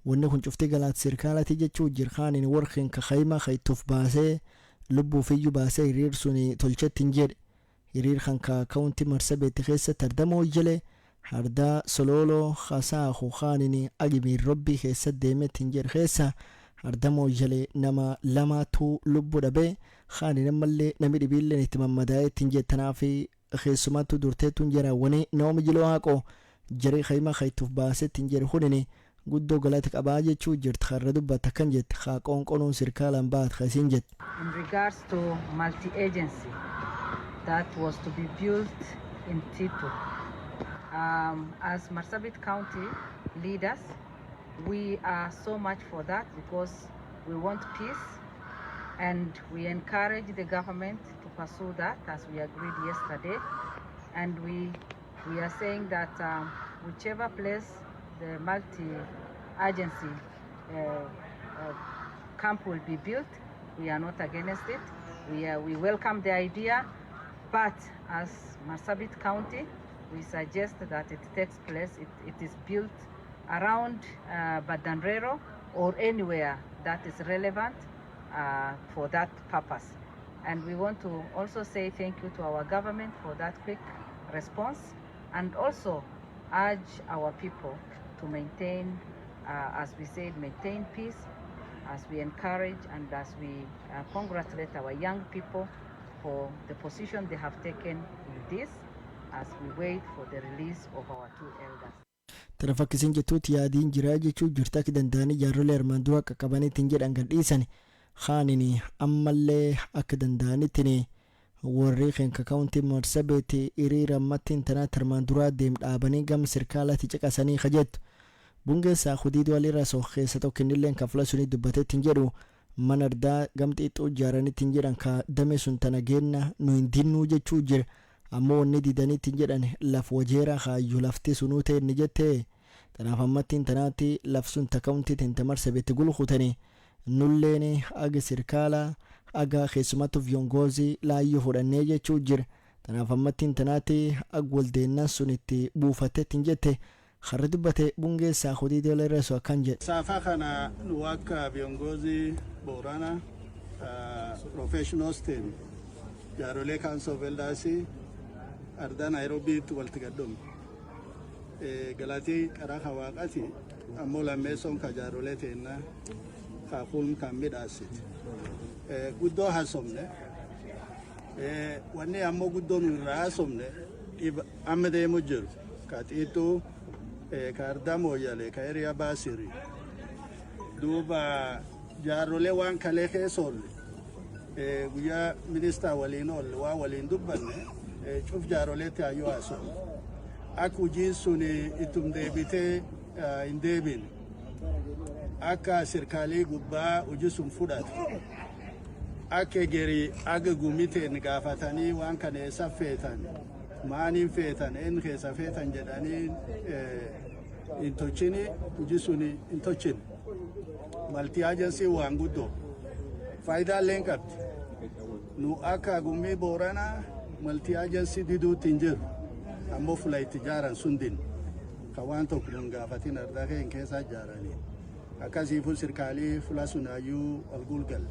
wanni kun cuftii galaat sirkaalati jechuu jirhaaniin warra keenya kakayima kaytuuf baasee lubbuuf iyyuu baasee hiriir sun tolchetti hin jedhe hiriir kan akaawuntii Marsabeetti keessatti ardamoo jale hardaa sololoo hasaahu haaniin agimiin robbii keessatti deemetti hin jedhe keessa ardamoo jale nama lamaatu lubbuu dhabee haani namallee nami dhibiilleen itti mammadaa'etti hin jettanaaf keessumattuu durteettuun jira wani Naomi Jilwaaqoo jaree kayima kaytuuf baasetti hin jedhe hunini guddoo galata qabaa jechuu jirti har'a dubbata kan jette haa qoonqonuun sirkaalaan baat kasiin jette. In regards to multi-agency that was to be built in Titu, as Marsabit County leaders, we are so much for that because we want peace and we encourage the government to pursue that as we agreed yesterday, and we are saying that whichever place the multi-agency camp will be built, we are not against it. We welcome the idea, but as Marsabit County, we suggest that it takes place, it is built around Badanrero or anywhere that is relevant for that purpose. And we want to also say thank you to our government for that quick response, and also urge our people to maintain, as we said, maintain peace, as we encourage and as we congratulate our young people for the position they have taken in this, as we wait for the release of our two elders. Tarafakkisiin jettuuti yaadiin jiraa jechuu jirta akka danda'anii jaarrolee armaan dura akka qabaniitiin jedhan gadhiisan haanini ammallee akka danda'aniitiin warri keenya akaawuntii Marsabeetti hiriira ammattiin tanaatti armaan duraa deem dhaabanii gama sirkaalaatti caqasanii kajettu bungeessaa hudiiduu walirraa soo keessa tokko innilleen kafla sunii dubbateetti hin jedhu mana ardaa gamxiixuu ijaaraniitti hin jedhan ka dame sun tana geenna nu hin dinnuu jechuu jira ammoo wanni didaniitti hin jedhan laf wajeeraa kaayyuu lafti sunuu ta'e inni jettee tanaaf ammattiin tanaatti laf sun akaawuntii teenta Marsabeetti gulqutanii nulleen aga sirkaalaa aga keessumattuu viongoozii laayyoo fudhannee jechuu jira tanaaf ammattiin tanaatti ag waldeennaan sun itti buufatetti hin jette har'a dubbate bungeessaa hojii dolereessu akkan jedhe. Saafa kana nu akka viongozi Boorana professionals team jaarolee Council of Elders arda Nairobiitti walitti gaddoomne. Galatii karaa hawaaqati ammoo lammeessoon ka jaarolee teennaa kaakuun kan midhaasiti. Guddoo haasomne wanni ammoo guddoo nu irraa haasomne amma deemu jiru ka xiixxuu ka ardaa mooyyalee ka hiriyaa baasirii duuba jaarolee waan kalee keessa oolle guyyaa ministaa waliin oolle waa waliin dubbanne cuf jaaroleetti hayyoo haasomne akka hojiin sun ittum deebitee hin deebine akka sirkaalii gubbaa hojii sun fudhate akka geri aga gumiteen gaafatanii waan kana eessa feetan maaniin feetan een keessa feetan jedhanii hin tochini hojii sun hin tochine malti agency waan guddoo faayidaalee hin qabdi nu akka gumii Booranaa malti agency diduutti hin jiru ammoo fula itti jaaran sundin ka waan tokko nun gaafatin ardaa keen keessaa ijaaranii akkasiifuu sirkaalii fula sunaayyuu walgulgalle.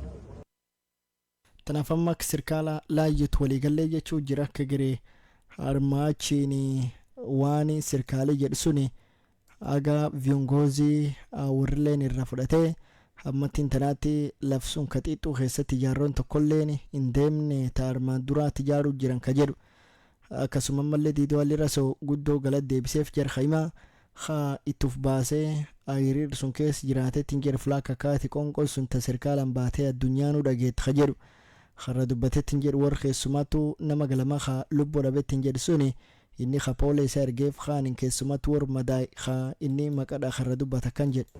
Tanaaf amma akka sirkaala laayyatu waliigallee jechuu jira akka giree harmaachiin waan sirkaalii jedhu suni aga viongoozii warrilleen irra fudhatee hammattiin tanaatti labsuun ka xiixxuu keessatti ijaarroon tokkolleen hin deemne taarmaan duraatti ijaaruu jiran ka jedhu akkasuma mallee diidoo walirra soo guddoo galata deebiseef jar khaymaa haa ittuf baasee ayiriir sun keessa jiraatetti hin jira fulaa kakkaati qonqoon sun ta sirkaalaan baatee addunyaanuu dhageetti ka jedhu har'a dubbatetti hin jedhu warra keessumattuu nama galamaa haa lubbuu dhabetti hin jedhu suni inni kapoolee isaa ergeef haan hin keessumattuu warra madaa'e haa inni maqadhaa har'a dubbata kan jedhu.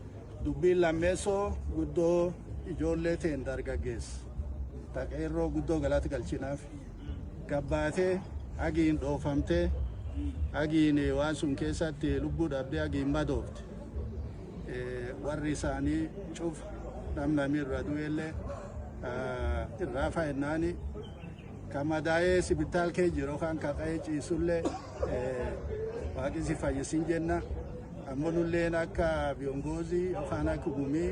Dubbiin lammeessoo guddoo ijoollee ta'een dargaggeessa taqeerroo guddoo galata galchinaaf gabbaatee agiin dhoofamtee agiin waan sun keessatti lubbuu dhabdee agiin madoofte warri isaanii cuf namni irra du'ellee irraa fa'innaani kan madaa'ee sibitaal kee jiru kan kaqa'ee ciisullee waaqisi fayyisin jenna ammoo nulleen akka viongoozii yookaan akka gumii.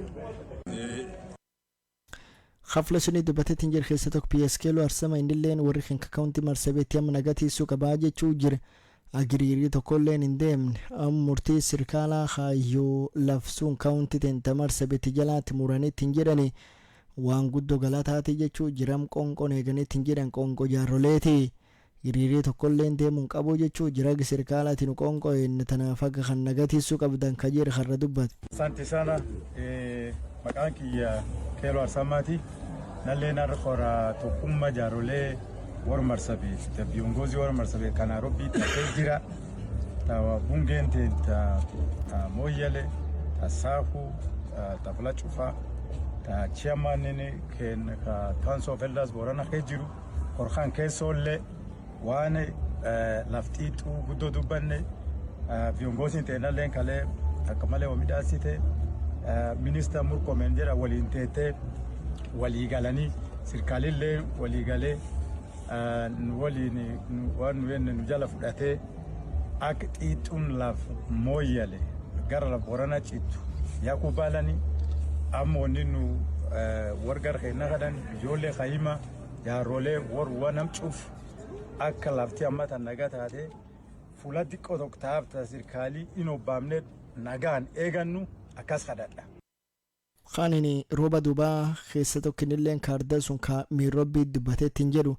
Hafla suni dubbatetti hin jiru keessa tokko PSK loo arsama innilleen warri kan kaawuntii marsabeetti amma nagatiisuu qabaa jechuu jira agiriirii tokkolleen hin deemne amma murtii sirkaalaa haayyoo labsuun kaawuntii teenta marsabeetti jalaatti muranitti hin jedhani waan guddoo galataati jechuu jiram qonqoon eeganitti hin jedhan qonqoo jaarroleeti giriirii tokkolleen deemuun qabu jechuu jiragi sirkaalaatiin qonqoo inni tanaaf akka kan nagatiisuu qabdan ka jira har'a dubbate. Asante sana maqaan kiyya keeloo arsamaati. Nalleen har'a qora tokkummaa jaarrolee warra Marsabit viongozi warra Marsabit kan Nairobi ta'ee jira. Ta bungeen ta Moyale ta Sahu ta Fula Cufa ta chairman ken ka Council of Elders Boorana kee jiru korkaan keessollee waan laftiitu guddoo dubbanne viongoziin ta'e nalleen kalee akka malee wamidhaasite minister murkoomeen jedha waliin teetee walii galanii sirkaalillee walii galee waliin waan nu jala fudhatee akka xiixxuun laf Moyale gara laf Boorana cittu yaaquu baalanii amma wanni nu wargar keenya kadhan ijoollee khayima jaarrolee warra nam cuuf akka lafti amma tan nagaa taate fuula xiqqoo tokko taafta sirkaalii hin obbaamne nagaan eegannu akkas kadhadha. Kaanini rooba dubaa keessa tokkinilleen kaarda sun ka miirrobbii dubbateetti hin jedhu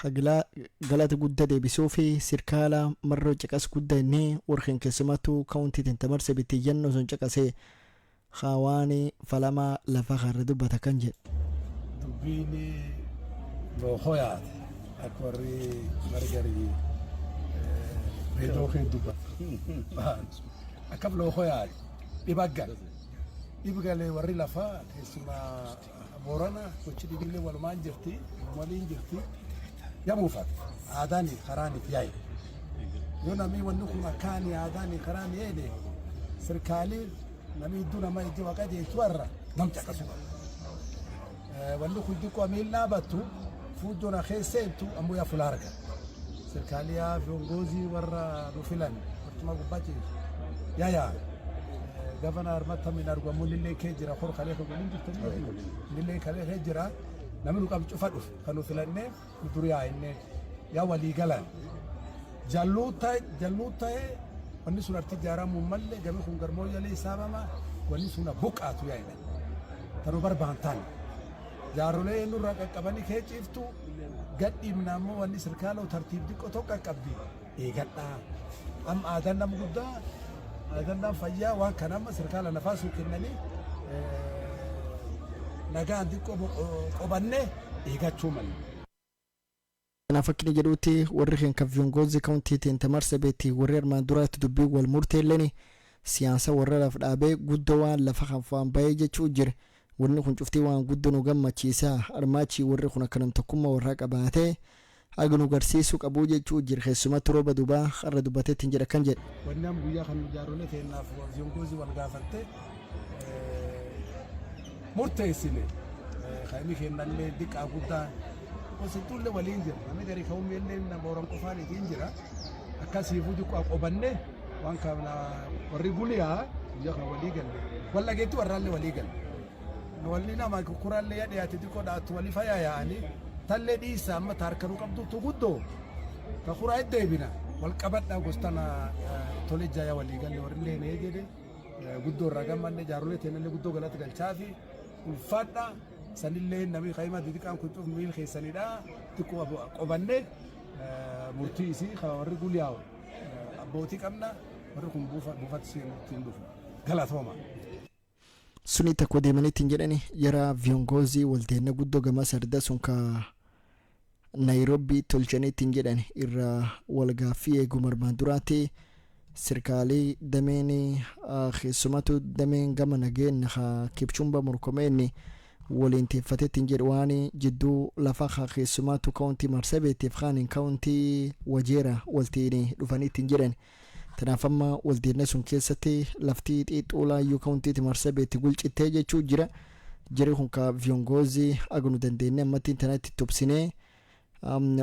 hagilaa galata guddaa deebisuu fi sirkaala marroo caqas guddaa inni warqeen keessumattuu kaawuntii teenta marsabitti jennoo sun caqasee hawaani falamaa lafa har'a dubbata kan jedhu. Dubbiin loohoyaati akka warri gargarii reedoo kee dubbata akka loohoyaati dhibaggan dhibgalee warri lafaa keessumaa Boorana gochi dhibillee walumaan jirti waliin jirti yamuufat aadaanii karaaniif yaa'i yoo namni wanni kun akkaanii aadaanii karaanii eede sirkaaliin namni iddoo nama itti waqa jechuun warra namti akkasuma wanni kun xiqqoo miil dhaabattu fuuldura keessattuu ammoo yaa fulaarga sirkaaliyaa viongoozii warra nu filan wartuma gubbaa jiru ya governor matta min argamu lille kejira khor khale ko gulin jitani lille khale kejira namnu kam cufadu kanu filanne duriya inne ya wali galan jalluta wanni sunarti jaramu malle gabe kun garmo yale sabama wanni suna buqatu ya ina tanu barbantan jarule nu raqa qabani ke ciftu gaddi mnamo wanni sirkalo tartib dikko tokka qabdi e gadda am adan nam gudda adan nam fayya wa kanama sirkala nafasu kinnani naga dikko qobanne e gachumal أنا فكني جدوتي ورخين كفيونغوزي كونتي تنتمرس بيتي ورير ما درات دبي والمرتي لني سياسة ورلا في الأبي قدوان لفخم فان بايجة تشوجر ورنخون شفتي وان قدنو قمة تشيسا أرماتشي ورخونا كنم تقوم وراك أباتي أغنو غرسيسوك أبوجة تشوجر خيسوما تروبا دوبا خر دوباتي تنجر كنجر ونام بويا خنو جارولي تينا فيونغوزي والغافتي مرتي سيني خايمي خينا اللي ديك أبوتا وسطول ولينجر أنا جري كوم يلي من بورم كفاني تينجرا أكاسي فوجو أبنة وان كنا وريبوليا يخنا وليجل ولا جيتو ورالي وليجل نولينا ما كورال لي يدي أتديكو دات وليفايا يعني تللي دي سام تاركنو كبدو تغدو كخورا يديبنا والكبتنا غستنا تولي جايا وليجل ورلي نيجي غدو رقم من جارولي تنلي غدو غلط غلشافي الفاتا sanille nami khayma didikan kuntu mil khaysanida tiko qobanne murtisi khawari guliyaw aboti kamna warkum bufat sin tindufu galatoma sunita ko demani tinjedani yara viongozi waldeena guddo gama sarda sunka Nairobi tolchani tinjedani irra walgafiye gumar mandurati sirkali dameni khisumatu damen gama nagen kha kipchumba murkomeni ولينتي فتتين جرواني جدو لفخا خيسماتو كونتي مرسبتي فخان كونتي وجيرة والتيني لفاني تنجرن تنافما والدينا سن كيستي لفتيت ايت اولا يو كونتي مرسبتي قلت اتاجة چو جرا جريخون كا فيونغوزي اغنو دندين نمتين تناتي توبسيني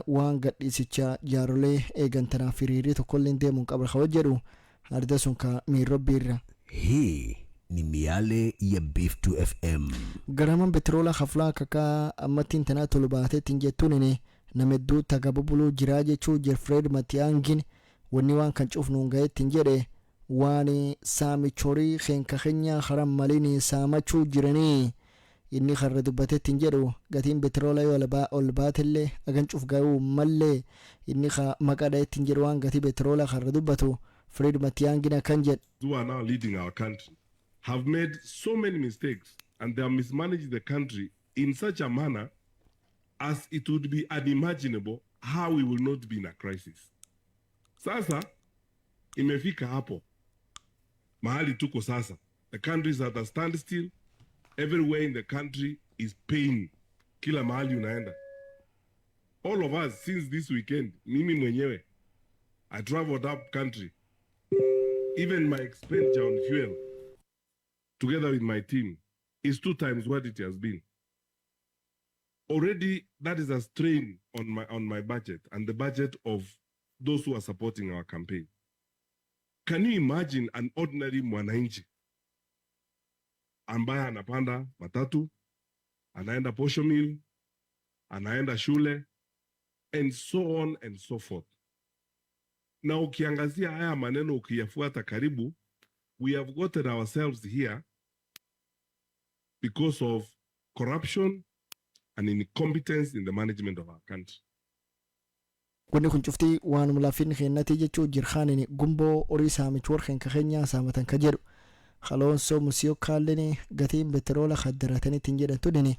وان قد إسيچا جارولي ايغان تنافيريري تو كلين ديمون قبل خوجرو هاردا سن كا ميرو بيرا هي ni miale ya Beef 2 FM. Garaman petrola khafla kaka amatin tana tolubate tinjetunene nameddu tagabulu jiraje chu Jeffrey Matiangin wani wan kan chufnu ngaye tinjere wani sami chori khenka khenya kharam malini sama chu jirani inni kharradu bate tinjeru gatin petrola yo laba olbatelle agan chuf gayu malle inni kha makada tinjeru wan gati petrola kharradu batu Fred Matiangin kanjet who are now leading our country have made so many mistakes and they have mismanaged the country in such a manner as it would be unimaginable how we will not be in a crisis. Sasa, imefika hapo. Mahali tuko sasa. The country is at a standstill. Everywhere in the country is pain. Kila mahali unaenda. All of us, since this weekend, mimi mwenyewe, I traveled up country. Even my expenditure on fuel, together with my team, is 2 times what it has been. Already, that is a strain on my budget and the budget of those who are supporting our campaign. Can you imagine an ordinary mwananchi ambaye anapanda matatu, anaenda posho mill, anaenda shule, and so on and so forth. Na ukiangazia haya maneno ukiyafuata karibu, we have gotten ourselves here because of corruption and incompetence in the management of our country. Wani kun chufti waan mulafin khinnati jechu jirkhanini gumbo orisa michwar khenka khenya samatan kajeru khalon so musiyo kalleni gatin petrola khaddaratani tinjeda tudini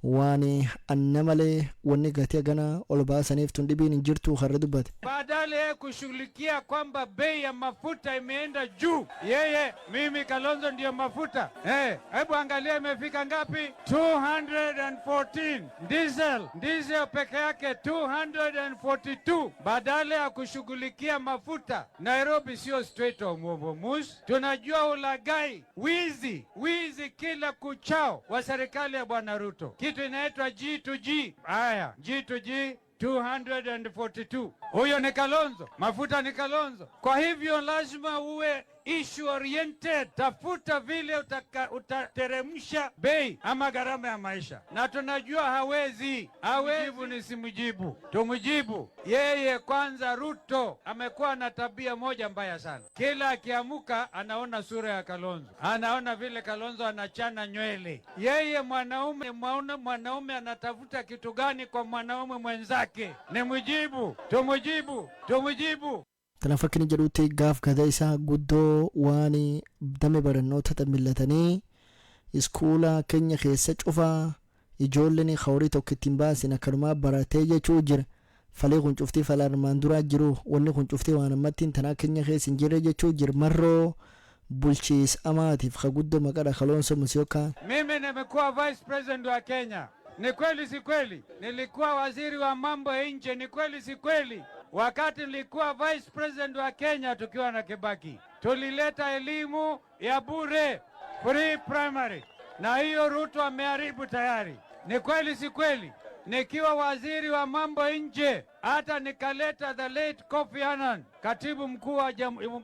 wani annamale wani gatia gana olbasanif tundibini jirtu khardubat badala kushughulikia kwamba bei ya mafuta imeenda juu. Yeye mimi Kalonzo ndio mafuta. Hebu angalia imefika ngapi? 214. Diesel peke yake 242. Badala ya kushughulikia mafuta, Nairobi sio Strait of Hormuz. Tunajua ulagai, wizi kila kuchao wa serikali ya Bwana Ruto. Kitu inaitwa G2G. Haya, G2G 242. Huyo ni Kalonzo, mafuta ni Kalonzo. Kwa hivyo lazima uwe issue oriented. Tafuta vile utateremsha bei ama gharama ya maisha, na tunajua hawezi. Nisimjibu, tumjibu yeye kwanza. Ruto amekuwa na tabia moja mbaya sana, kila akiamuka anaona sura ya Kalonzo, anaona vile Kalonzo anachana nywele. Yeye mwanaume anatafuta kitu gani kwa mwanaume mwenzake? Nimjibu, tumjibu. Tanafakkini jedhutti gaaf gada isaa guddoo waan dame barannoota tamillatanii iskuula keenya keessa cufaa ijoolleen khawrii tokko ittiin baasin akkanumaa baratee jechuu jira. Falee kun cuftii fala armaan duraa jiru wanni kun cuftii waan ammattiin tanaa keenya keessa hin jirre jechuu jira. Marroo bulchiis amaatiif ka guddoo maqadha Kalonzo Musyoka. Mimi nimekuwa vice president wa Kenya. Ni kweli si kweli? Nilikuwa waziri wa mambo ya nje. Ni kweli si kweli? Wakati nilikuwa vice president wa Kenya tukiwa na Kibaki, tulileta elimu ya bure, free primary, na hiyo Ruto ameharibu tayari. Ni kweli si kweli? Nikiwa waziri wa mambo nje, hata nikaleta the late Kofi Annan, katibu mkuu wa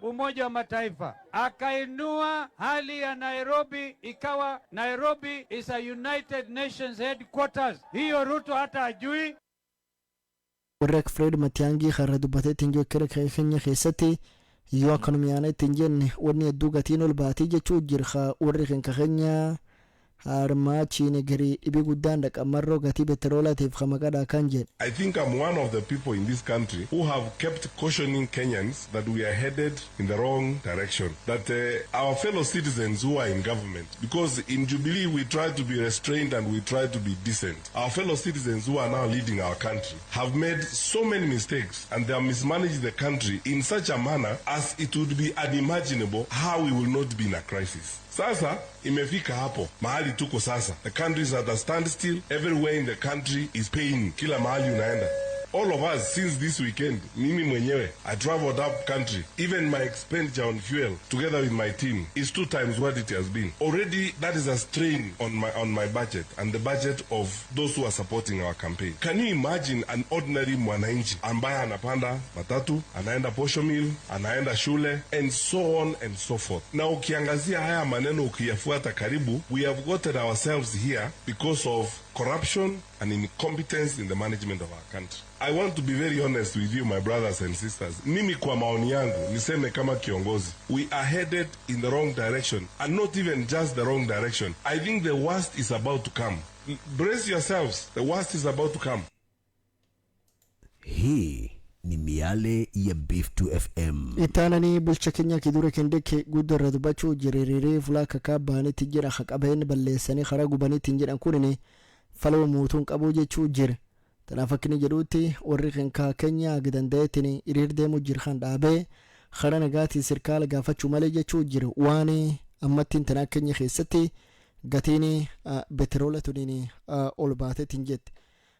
Umoja wa Mataifa, akainua hali ya Nairobi, ikawa Nairobi is a United Nations headquarters. Hiyo Ruto hata ajui. Warraq Fred Matiangii har'a dubbatee tinjoo kira keenya keessatti yoo akkanumiyaana ittiin jenne wanni hedduu gatiin ol baatii jechuu jira. Warri keenya harmaachiin garii dhibii guddaan dhaqamarroo gatii petroolaatiif kamaqadhaa kan jedhe. I think I'm one of the people in this country who have kept cautioning Kenyans that we are headed in the wrong direction, that our fellow citizens who are in government, because in Jubilee we try to be restrained and we try to be decent, our fellow citizens who are now leading our country have made so many mistakes and they have mismanaged the country in such a manner as it would be unimaginable how we will not be in a crisis. Sasa imefika hapo mahali tuko sasa. The country is at a standstill. Everywhere in the country is paying. Kila mahali unaenda. All of us since this weekend, mimi mwenyewe, I traveled up country. Even my expenditure on fuel, together with my team, is 2 times what it has been. Already, that is a strain on my budget and the budget of those who are supporting our campaign. Can you imagine an ordinary mwananchi ambaye anapanda matatu, anaenda posho mill, anaenda shule, and so on and so forth. Na ukiangazia haya maneno ukiyafuata karibu, we have gotten ourselves here because of corruption and incompetence in the management of our country. I want to be very honest with you, my brothers and sisters. Mimi kwa maoni yangu, niseme kama kiongozi, we are headed in the wrong direction, and not even just the wrong direction. I think the worst is about to come. Brace yourselves, the worst is about to come. Hii ni miale ya Beef 2 FM. Itaananii bulcha keenya kidura kendeke guddarra dubbachuu jireeree fulaa kakaa baanitti jira haqabeen balleessanii karaa gubanitti hin jedhan kunini faloo muutuun qabuu jechuu jira. Tanaaf akkini jedhuutti warri keenya gidandayeetiin hiriir deemuu jira kan dhaabee karaa nagaatiin sirkaala gaafachuu malee jechuu jira. Waan ammattiin tanaa keenya keessatti gatiin petroola tuniin ol baateetiin jette.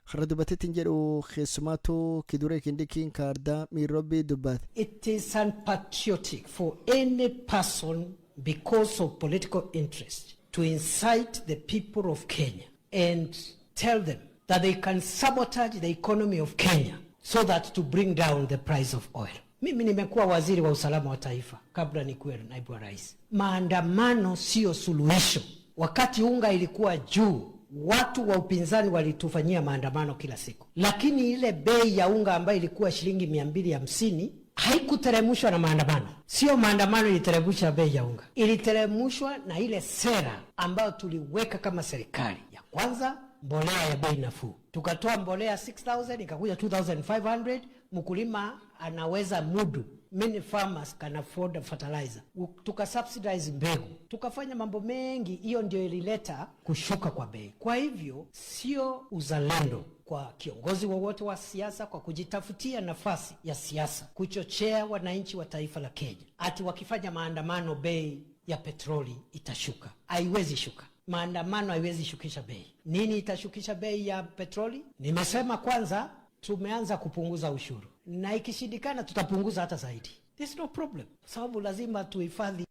Har'a dubbateetiin jedhu keessumaatu kiduree kindikiin kaardaa miirrobbii dubbate. It is unpatriotic for any person because of political interest to incite the people of Kenya and tell them that they can sabotage the economy of Kenya so that to bring down the price of oil. Mimi nimekuwa waziri wa usalama wa taifa kabla nikuwe naibu wa rais. Maandamano sio suluhisho. Wakati unga ilikuwa juu, watu wa upinzani walitufanyia maandamano kila siku. Lakini ile bei ya unga ambayo ilikuwa shilingi 250 haikuteremshwa na maandamano. Sio maandamano iliteremsha bei ya unga. Iliteremshwa na ile sera ambayo tuliweka kama serikali. Ya kwanza, mbolea ya bei nafuu. Tukatoa mbolea 6,000 ikakuja 2,500, mkulima anaweza mudu. Many farmers can afford fertilizer. Tukasubsidize mbegu. Tukafanya mambo mengi, hiyo ndio ilileta kushuka kwa bei. Kwa hivyo sio uzalendo kwa kiongozi wowote wa siasa kwa kujitafutia nafasi ya siasa kuchochea wananchi wa taifa la Kenya ati wakifanya maandamano bei ya petroli itashuka. Haiwezi shuka. Maandamano haiwezi shukisha bei. Nini itashukisha bei ya petroli? Nimesema kwanza tumeanza kupunguza ushuru. Na ikishindikana tutapunguza hata zaidi. There's no problem. Sababu lazima tuhifadhi.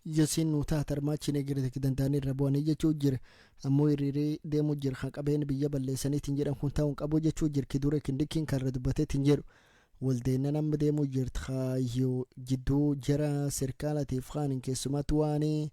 Yasin nuta tarmaachine girate kidandani rabwani jechuu jira. Ammoo hiriiree deemuu jira haqabeen biyya balleessaniitiin jedhan kun taa'uun qabuu jechuu jira. Kiduree kindikiin karra dubbateetiin jedhu. waldeena nama deemuu jirtu kaayyoo jidduu jara sirkaalatiif kaanin keessumatu waanii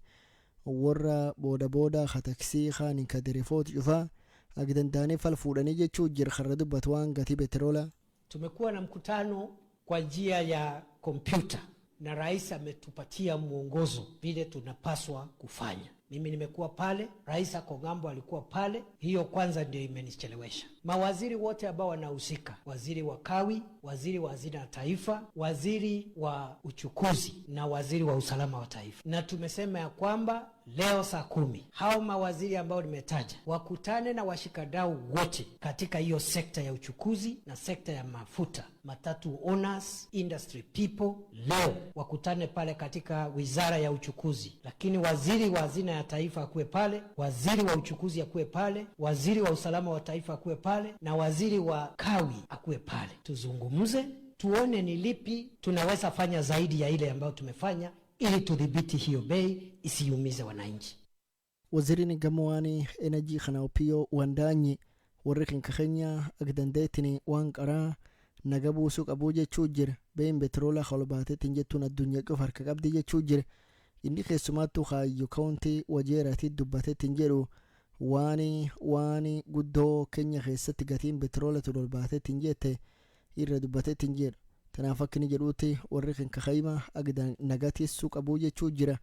warra booda ka taksii kaanin ka derefoot cufaa agdandaanii fal fuudhanii jechuu jira karra dubbatu waan gatii petrola. Tumekuwa na mkutano kwa njia ya kompyuta na rais ametupatia mwongozo vile tunapaswa kufanya. Mimi nimekuwa pale, rais Kongambo alikuwa pale. Hiyo kwanza ndio imenichelewesha. Mawaziri wote ambao wanahusika, waziri wa kawi, waziri wa hazina ya taifa, waziri wa uchukuzi na waziri wa usalama wa taifa, na tumesema ya kwamba leo saa 10 hao mawaziri ambao nimetaja wakutane na washikadau wote katika hiyo sekta ya uchukuzi na sekta ya mafuta, matatu owners, industry people. Leo wakutane pale katika wizara ya uchukuzi, lakini waziri wa hazina ya taifa akuwe pale, waziri wa uchukuzi akuwe pale, waziri wa usalama wa taifa akuwe pale, na waziri wa kawi akuwe pale. Tuzungumze tuone ni lipi tunaweza fanya zaidi ya ile ambayo tumefanya ili tudhibiti hiyo bei isiumize wananchi. Waziri ni gamwani energy khanaopio wandanyi warrikin Kenya agdandeetini waan qaraa nagabu suuq abuu jechuu jira bein petrola kholbaateetiin jettuun addunyaa qof harka qabdi jechuu jira. Inni keessumaattuu kaayyoo kaawuntii wajeeraatti dubbateetiin jedhu waani guddoo Kenya keessatti gatiin petrola tolbaateetiin jette irra dubbateetiin jedhu. Tanaaf akka inni jedhuutti warri kan kakayma agdan nagati suuq abuu jechuu jira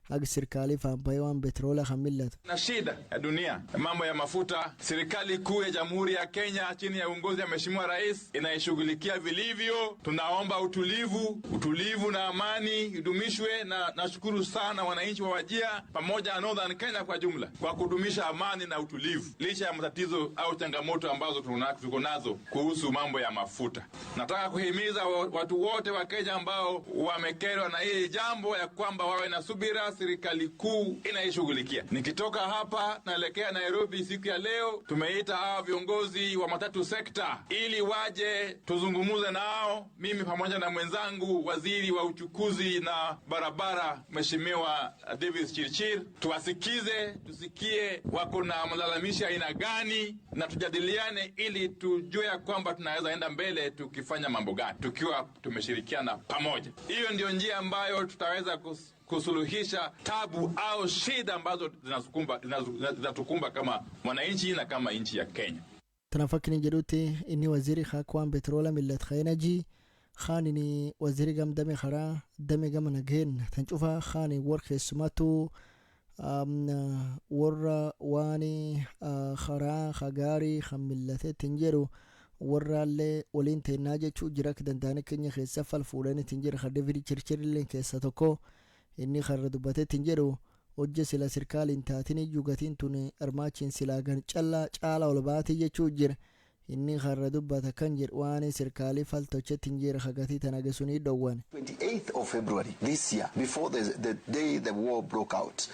ag serikali faambaye waan petrola kamillatu. Na shida ya dunia mambo ya mafuta, serikali kuu ya Jamhuri ya Kenya chini ya uongozi wa Mheshimiwa Rais inaishughulikia vilivyo. Tunaomba utulivu na amani idumishwe, na nashukuru sana wananchi wa Wajir pamoja na Northern Kenya kwa jumla kwa kudumisha amani na utulivu licha ya matatizo au changamoto ambazo tuko nazo kuhusu mambo ya mafuta. Nataka kuhimiza watu wote wa Kenya ambao wamekerwa na hili jambo ya kwamba wawe na subira, serikali kuu inaishughulikia. Nikitoka hapa naelekea Nairobi siku ya leo, tumeita hawa viongozi wa matatu sekta ili waje tuzungumuze nao, mimi pamoja na mwenzangu waziri wa uchukuzi na barabara Mheshimiwa Davis Chirchir, tusikie wako na malalamishi aina gani na tujadiliane ili tujue kwamba tunaweza enda mbele tukifanya mambo gani tukiwa tumeshirikiana pamoja. Hiyo ndio njia ambayo tutaweza kusuluhisha tabu au shida ambazo zinatukumba kama wananchi na kama nchi ya Kenya. Tanafakini jedhuti inni waziri khakwaan petrola millat khaynaji khanini waziri gam dame khara dame gam nageen tanchufa khani war keessumatu warra waani khara khagari khamillate tinjeru warraalee waliin teennaa jechuu jira dandaane Kenya keessa fal fuudhaniitiin jira kan David Chirchirillee keessa tokko inni karra dubbateetiin jedhu hojje sila sirkaaliin taatiin iyyuu gatiin tun armaachiin silaa gan caala ol baatii jechuu jira inni karra dubbata kan jedhu waan sirkaalii fal tocheetiin jira kagatii tan agesunii dhowwan. 28th of February this year, before the day the war broke out,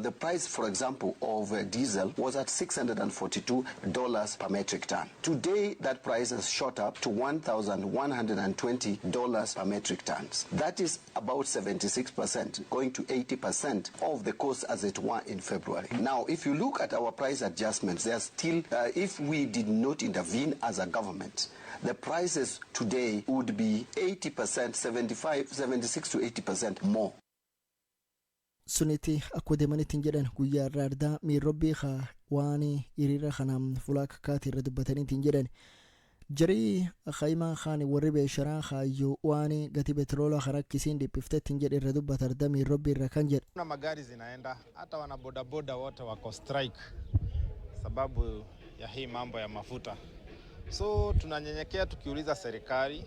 the price, for example, of diesel was at $642 per metric ton. Today, that price has shot up to $1,120 per metric ton. That is about 76%, going to 80% of the cost as it were in February. Now, if you look at our price adjustments, they are still, if we did not intervene as a government, the prices today would be 80%, 76 to 80% more. Suniti akkoo deemaniitiin jedhan guyyaa irraa ardaa miirrobbii waani hiriira kanaan fulaa kakaatii irra dubbataniitiin jedhan jarii khaymaa khaani warri beesharaa kaayyoo waani gati petroola harakkisiin dhiphifteettiin jedhe irra dubbata ardaa miirrobbii irra kan jedhe. Kuna magari zinaenda hata wana bodaboda wote wako strike sababu ya hii mambo ya mafuta. So tunanyenyekea tukiuliza serikali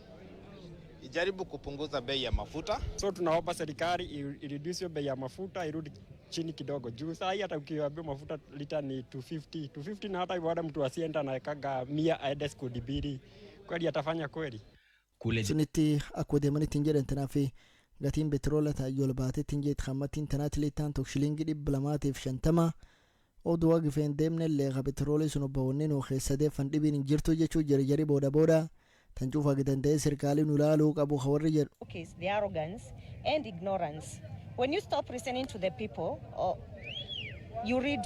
ijaribu kupunguza bei ya mafuta. So tunaomba serikali ireduce bei ya mafuta irudi chini kidogo. Juu saa hii hata ukiwaambia mafuta lita ni 250 na hata baada mtu asienda na kaga 100 aende skudibiri. Kweli atafanya kweli? Suniti akkoo deemaniitiin jedhan tanaafi gatiin petroola taayyoo baateetiin jeet khammatiin tanaati liitaan tokko shilingi 250 oduu wagifeen deemnellee ka petroolii sun obbawwanni nuu keessa deeffan dhibiin hin jirtu jechuu jari booda tancuuf agi danda'e sirkaaliin ulaaluu qabu hawarri jedhu. Okay, the arrogance and ignorance. When you stop listening to the people, or you read,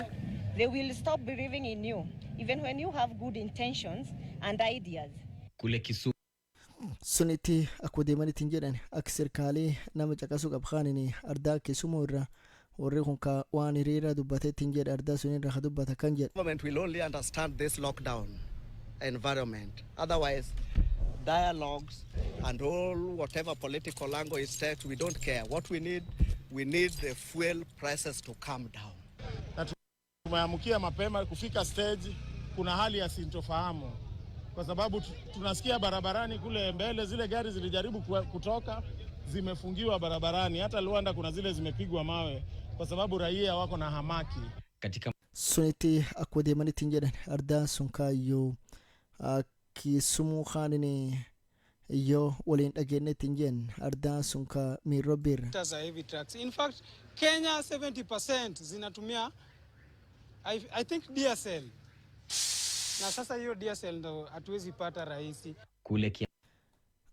they will stop believing in you, even when you have good intentions and ideas. Kule Kisumu suniti akku deemanitiin jedhan akka sirkaalee nama caqasuu qabxaanini ardaa keessumoo irra warri kun ka waan hiriira dubbateettiin jedha ardaa sunirra ka dubbata kan jedha. Government will only understand this lockdown environment. Otherwise, dialogues and all whatever political angle is set, we don't care. What we need the fuel prices to come down. Tumeamkia mapema kufika stage, kuna hali ya sintofahamu kwa sababu tunasikia barabarani kule mbele zile gari zilijaribu kutoka zimefungiwa barabarani, hata Luanda kuna zile zimepigwa mawe kwa sababu raia wako na hamaki. Katika suniti akku deemanitiin jedhan ardaa sun kaayyoo Kisumu khanini yo waliin dhageenyetiin jeen ardaa sun ka miiroo birra. Heavy trucks. In fact, Kenya 70% zinatumia I think DSL. Na sasa hiyo DSL ndo hatuwezi pata rahisi. Kule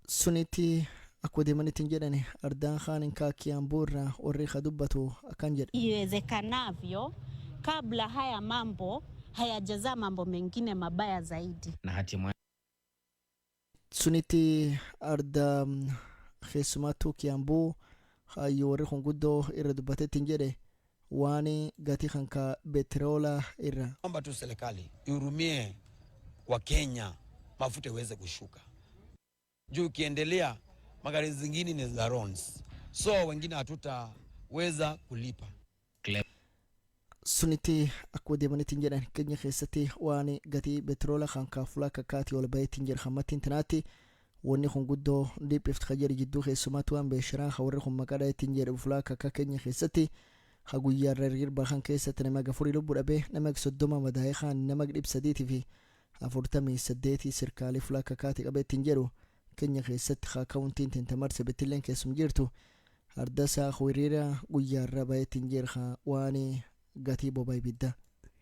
suniti akku deemanitiin jedhan ardaa khanin ka Kiamburra warri ka dubbatu akan jedha. Iwezekanavyo kabla haya mambo hayajazaa mambo mengine mabaya zaidi. Na hatimaye suniti arda khesumatu Kiambu hayo warri kun guddoo irra dubbateettiin jedhe wani gati kanka petrola irra. Omba tu serikali ihurumie kwa Kenya mafuta iweze kushuka. Juu ukiendelea magari zingine ni za RONS. So wengine hatutaweza kulipa. Suniti akku deemanitiin jedhan Kenya keessatti waan gatii petrola kanka fulaka kaati ol baay'atiin jedha hammatiin tanaatti wanni kun guddoo dhiphifti kajedhi jidduu keessumatti waan beeshiraa warri kun maqaa dhaatiin jedhu fulaka akka Kenya keessatti ha guyyaarra hirba kan keessatti nama 4 lubbuu dhabee nama 30 madaa'ee kan nama 300 fi 48 sirkaalee fulaka kaati qabeettiin jedhu Kenya keessatti ha kaawuntiin tintamarse bitilleen keessum jirtu ardasaa hiriira guyyaarra baay'atiin jedha waan gati bobai bidda.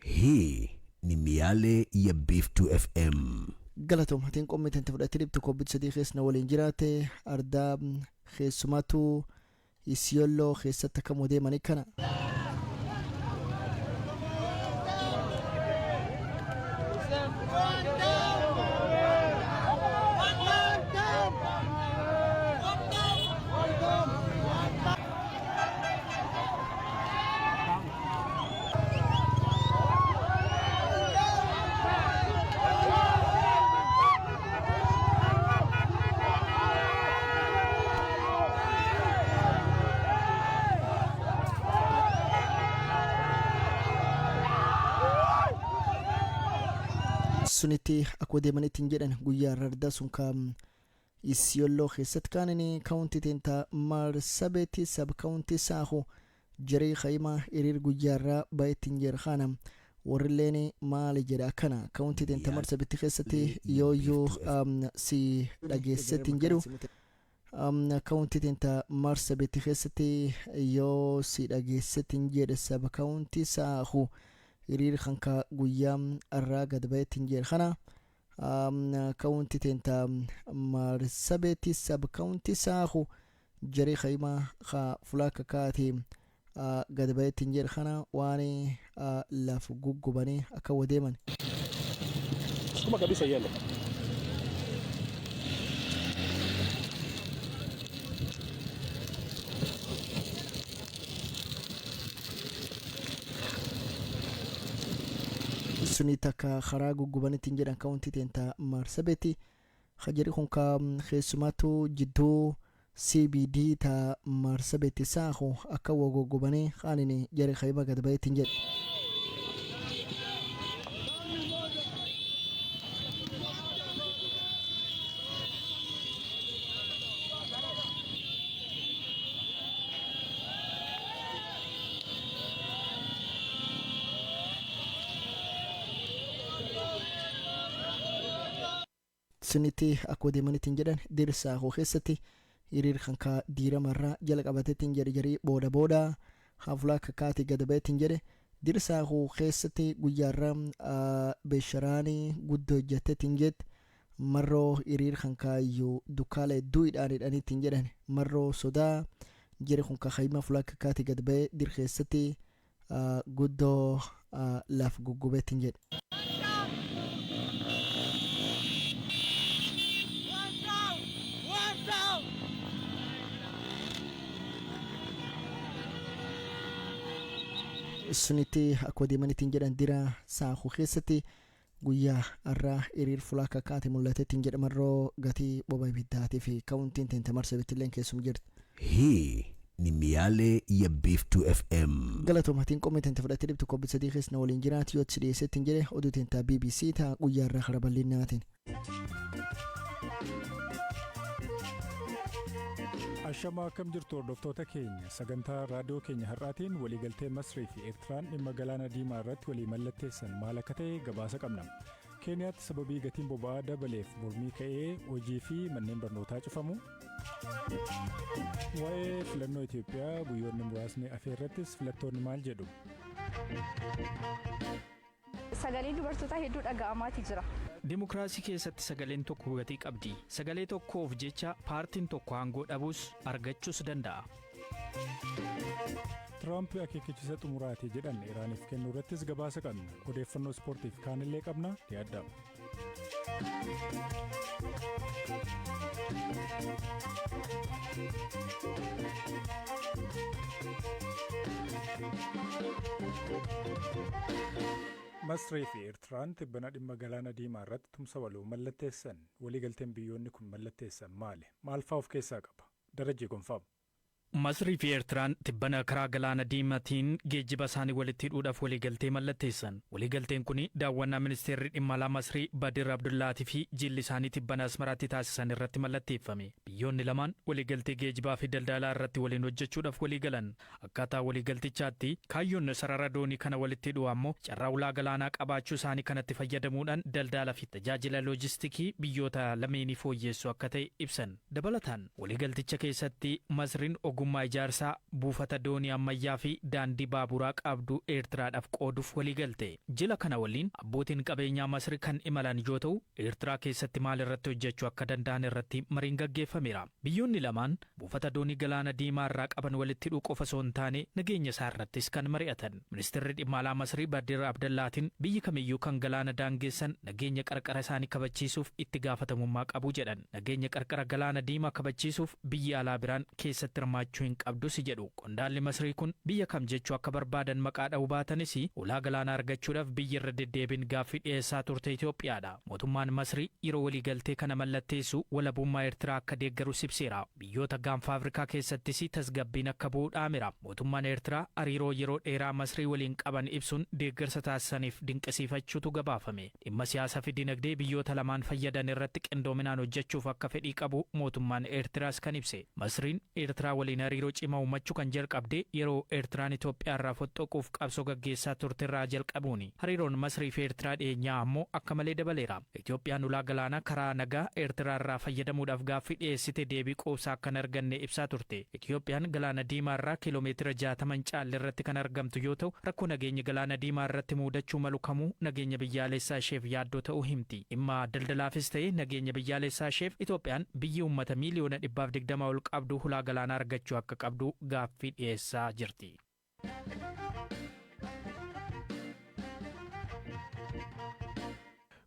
Hii ni miale ya Beef 2 FM. Galatom hatiin qommiten tafudhatti dhibtu kobbit sadii keessna waliin jiraate ardaa keessumatu Isiyolloo keessatti akka deemanii kana. Suniti akku deemanitiin jedhan guyyaarra ardaa sun ka Isiyolloo keessatti kaanini kaawuntii teentaa Marsabit sab kaawuntii saahu jirii khayma hiriir guyyaarra baay'atiin jedha kana warrilleen maali jedha akkana kaawuntii teentaa Marsabit keessatti yooyyuu si dhageessettiin jedhu kaawuntii teentaa Marsabit keessatti yoo si dhageessettiin jedha sab kaawuntii saahu hiriir kanka guyyaa irraa gad baay'atiin jedha kana kaawuntii teentaa Marsabit sab kaawuntii saahu jirii khayma ka fulaka kaati gad baay'atiin jedha kana waan laaf guggubanii akka wadeeman. Sukuma kabisa yale. Sunita ka karaa guggubanitiin jedhan kaawuntii teentaa Marsabit hajari kun ka keessumatu jidduu CBD ta Marsabit saahu akka wagoggubanii kaanini jari khayma gad baay'atiin jedha. Suniti akku deemanitiin jedhan dirsaa keessatti hiriir kanka diiramarraa jala qabateettiin jedhe jarii booda hafulaa kakaatii gad baay'atiin jedhe dirsaa keessatti guyyaarra beesharaanii guddoo hojjateettiin jedhe marroo hiriir kanka iyyuu dukkaala hedduu hidhaaniidhaaniittiin jedhan marroo sodaa jiri kun ka khayma fulaa kakaatii gad baay'ee dir keessatti guddoo laaf guggubeettiin jedhe. sunitti akka deemanitti jedhan dira saakuu keessatti guyyaa irraa hiriir fulaa kakkaate mul'atetti jedhamarroo gatii boba ibiddaatii fi kaawuntiin tente marsabittillee keessum jirti. Hii ni miale ya Beef2 FM. Galatoomaatiin qomeetiin fudhatee dhibtu kobbi sadii keessna waliin jiraatu yoo dhiyeessetti jedhe oduu teentaa BBC ta'a guyyaa irraa hara bal'innaatiin. Ashama akkam jirtu hordoftoota keenya sagantaa raadiyoo keenya har'aatiin waliigaltee Masrii fi Eertiraan dhimma galaana diimaa irratti walii mallatteessan maal akka ta'e gabaasa qabna. Keeniyaatti sababii gatiin boba'aa dabaleef mormii ka'ee hojii fi manneen barnootaa cufamu. Waa'ee filannoo Itoophiyaa guyyoonni muraasni afeerrattis filattoonni maal jedhu. Sagaleen dubartootaa hedduu dhaga'amaatii jira. Dimokiraasii keessatti sagaleen tokko gatii qabdi. Sagalee tokkoof jecha paartiin tokko aangoo dhabuus argachuus danda'a. Tiraamp akeekkachiisa xumuraati jedhan Iraaniif kennuu irrattis gabaasa qabna. Odeeffannoo ispoortiif kaanillee qabna dhiyaadha. Masrii fi Eertiraan tibbana dhimma galaana diimaa irratti tumsa waloo mallatteessan. Waliigalteen biyyoonni kun mallatteessan maali? Maal fa'aa of keessaa qaba? Darajjii gonfaamu. Masrii fi Eertiraan tibbana karaa galaana diimaatiin geejjiba isaanii walitti hidhuudhaaf waliigaltee mallatteessan. Waliigalteen kun daawwannaa ministeerri dhimma alaa Masrii Badir Abdullaatii fi jilli isaanii tibbana Asmaraatti taasisan irratti mallatteeffame. Biyyoonni lamaan waliigaltee geejjibaa fi daldalaa irratti waliin hojjechuudhaaf waliigalan. Akkaataa waliigaltichaatti kaayyoon sarara doonii kana walitti hidhuu ammoo carraa ulaa galaanaa qabaachuu isaanii kanatti fayyadamuudhaan daldalaa fi tajaajila loojistikii biyyoota lameenii fooyyessu akka ta'e ibsan. Dabalataan waliigalticha keessatti Masriin ogummaa ijaarsaa buufata doonii ammayyaa fi daandii baaburaa qabdu Eertiraadhaaf qooduuf waliigalte. Jila kana waliin abbootiin qabeenyaa Masri kan imalan yoo ta'u Eertiraa keessatti maal irratti hojjechuu akka danda'an irratti mariin gaggeeffameera. Biyyoonni lamaan buufata doonii galaana diimaa irraa qaban walitti hidhuu qofa osoo hin taane nageenya isaa irrattis kan mari'atan. Ministeerri dhimma alaa Masrii Badir Abdullaatiin biyyi kamiyyuu kan galaana daangessan nageenya qarqara isaanii kabachiisuuf itti gaafatamummaa qabu jedhan. Nageenya qarqara galaana diimaa kabachiisuuf biyyi alaa biraan keessatti hirmaachuu hin qabdus jedhu. Qondaalli Masrii kun biyya kam jechuu akka barbaadan maqaa dha'uu baatanis ulaa galaanaa argachuudhaaf biyyi irra deddeebiin gaaffii dhiyeessaa turte Itoophiyaadha. Mootummaan Masrii yeroo waliigaltee kana mallatteessu walabummaa Eertiraa akka deeggaru ibseera. Biyyoota gaanfa Afrikaa keessattis tasgabbiin akka bu'u dhaameera. Mootummaan Eertiraa hariiroo yeroo dheeraa Masrii waliin qaban ibsuun deeggarsa taasisaniif dinqisiifachuutu gabaafame. Dhimma siyaasaa fi dinagdee biyyoota lamaan fayyadan irratti qindoominaan hojjechuuf akka fedhii qabu mootummaan Eertiraas kan ibse. Masriin Eertiraa waliin hariiroo cimaa uumachuu kan jalqabde yeroo Eertiraan Itoophiyaa irraa fottoquuf qabsoo gaggeessaa turte irraa jalqabuuni. Hariiroon Masrii fi Eertiraa dhiyeenyaa ammoo akka malee dabaleera. Itoophiyaan ulaa galaanaa karaa nagaa Eertiraa irraa fayyadamuudhaaf gaaffii dhiyeessite deebii quubsaa akka hin arganne ibsaa turte. Itoophiyaan galaana diimaa irraa kiiloomeetira 60 caalu irratti kan argamtu yoo ta'u rakkoo nageenya galaana diimaa irratti muudachuu malu kamuu nageenya biyyaalessaa isheef yaaddoo ta'uu himti. Dhimma daldalaafis ta'e nageenya biyyaalessaa isheef Itoophiyaan biyyi uummata miiliyoona 120 ol qabdu ulaa galaanaa argachuu akka qabdu gaaffii dhiyeessaa jirti.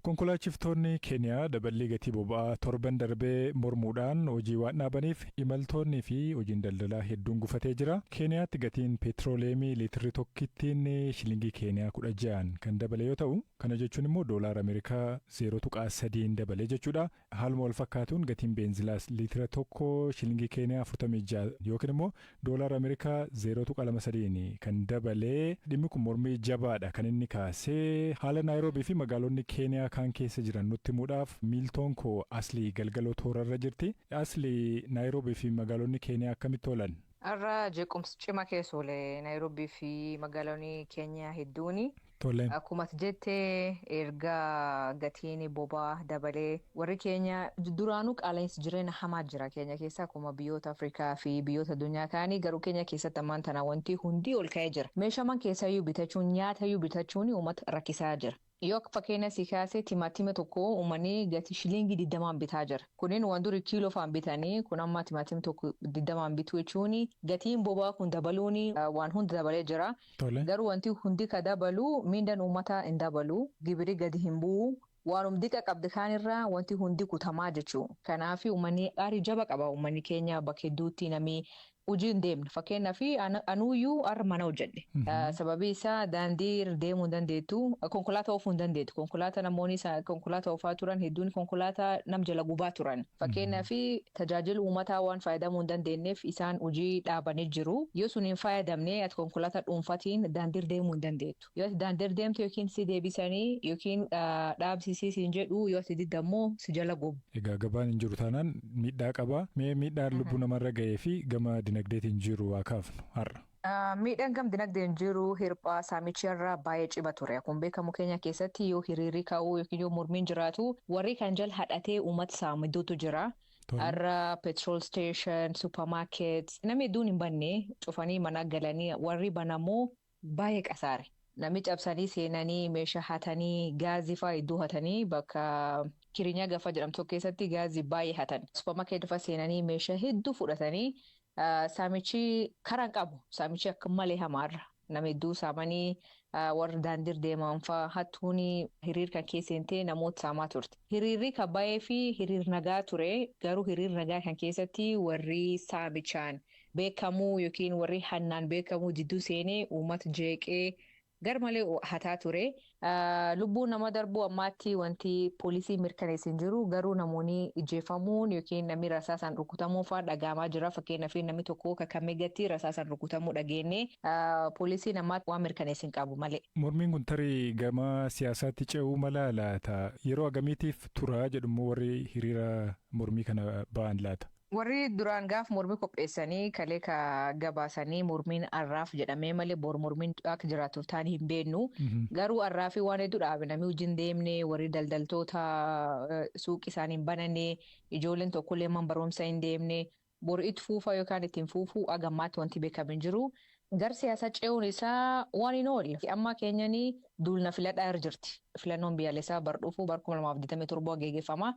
Konkolaachiftonni Keeniyaa daballii gatii boba'aa torban darbee mormuudhaan hojii waan dhaabaniif imaltoonnii fi hojiin daldalaa hedduun gufatee jira. Keeniyaatti gatiin peetirooleemii liitirri tokkittiin shilingii Keeniyaa 16 kan dabale yoo ta'u, kana jechuun immoo doolaara Ameerikaa 0.3 dabale jechuudha. Haaluma wal fakkaatuun gatiin beenzilaas liitira tokko shilingii Keeniyaa 46 yookiin immoo doolaara Ameerikaa 0.23 kan dabale. Dhimmi kun mormii jabaadha kan inni kaasee. Haala Naayiroobii fi magaalonni Keeniyaa kan keessa jiran nutti himuudhaaf miiltoon koo Aslii galgaloo toorarra jirti. Aslii Naayiroobii fi magaalonni Keeniyaa akkamitti oolan? Har'a jeequmsi cimaa keessa oole Naayiroobii fi magaalonni Keeniyaa hedduuni. Akkuma jettee erga gatiin boba'aa dabalee warri Keeniyaa duraanuu qaala'insi jireenya hamaa jira Keeniyaa keessa akkuma biyyoota Afrikaa fi biyyoota addunyaa kaanii garuu Keeniyaa keessatti ammaan tana wanti hundi ol ka'ee jira. Meeshaalee keessayyuu bitachuun nyaatayyuu bitachuun uummata rakkisaa jira. Yoo fakkeenya si kaasee timaatima tokko uummanni gatii shilingii 20 bitaa jira. Kunneen waan durii kiiloo faan bitanii kun amma timaatima tokko 20 bituu jechuun gatiin boba'aa kun dabaluun waan hunda dabalee jira. Garuu wanti hundi ka dabalu miindaan uummataa hin dabalu gibiri gadi hin bu'u. Waanuma diqa qabdi kaanirraa wanti hundi kutamaa jechuudha. Kanaaf uummanni aarii jaba qaba uummanni keenya bakka hedduutti namni hojii hin deemne fakkeenyaaf anuuyyuu har'a mana hojjedhe sababii isaa daandii deemuu hin dandeettu konkolaataa oofuu hin dandeettu konkolaataa namoonni konkolaataa oofaa turan hedduun konkolaataa nam jala gubaa turan fakkeenyaaf tajaajila uummataa waan fayyadamuu hin dandeenyeef isaan hojii dhaabanii jiru yoo sun hin fayyadamne ati konkolaataa dhuunfaatiin daandii deemuu hin dandeettu yoo ati daandii deemte yookiin si deebisanii yookiin dhaabsisii siin jedhu yoo ati didammoo si jala gubu. Egaa gabaan hin jiru taanaan miidhaa qaba mee miidhaan lubbuu namarra ga'ee fi gama dinagdeetiin jiru waa kaafnu har'a. Miidhaan gam dinagdeen jiru hirphaa saamicharraa baay'ee cimaa ture. Akkuma beekamu keenya keessatti yoo hiriirri ka'uu yookiin yoo mormiin jiraatu warri kan jala hadhatee uummata saamiduutu jira. Har'a petrol station, supermarket namni hedduun hin banne cufanii mana galanii warri banamoo baay'ee qasaare. Namni cabsanii seenanii meeshaa hatanii gaazii fa'aa hedduu hatanii bakka Kirinyaa Gafa jedhamtu keessatti gaazii baay'ee hatan. Supermarket fa'aa seenanii meeshaa hedduu fudhatanii. Saamichi karaan qabu saamichi akka malee hamaarra nama hedduu saamanii warra daandii deeman fa'aa hattuun hiriir kan keessatti namoota saamaa turte. Hiriirri kan baay'ee fi hiriir nagaa ture garuu hiriir nagaa kan keessatti warri saamichaan beekamuu yookiin warri hannaan beekamuu jidduu seenee uummata jeeqee garmalee hataa ture. Lubbuun nama darbuu ammaatti wanti poolisii mirkaneessin jiru garuu namoonni ijjeefamuun yookiin namni rasaasaan rukutamuu fa'aa dhagahamaa jira fakkeenyaaf namni tokko kakkamee gatti rasaasaan rukutamuu dhageenye poolisiin ammaatti waan mirkaneessin qabu malee. Mormiin kun tarii gama siyaasaatti ce'uu mala laata yeroo agamiitiif tura jedhumoo warri hiriira mormii kana ba'an laata. Warri duraan gaaf mormii qopheessanii kalee ka gabaasanii mormiin arraaf jedhamee malee bor mormiin akka jiraatuuf ta'anii hin beeknu. Garuu arraafii waan hedduu dhaabe namni hojii hin deemne warri daldaltoota suuqii isaanii hin bananne ijoolleen tokkollee man barumsa hin deemne bor itti fuufaa yookaan ittiin fuufuu agammaatti wanti beekamu hin jiru. Gar siyaasaa ce'uun isaa waan hin oolle. Amma keenyanii duulna filadhaa irra jirti. Filannoon biyyaalessaa bar dhufuu bar 2027 geggeeffama.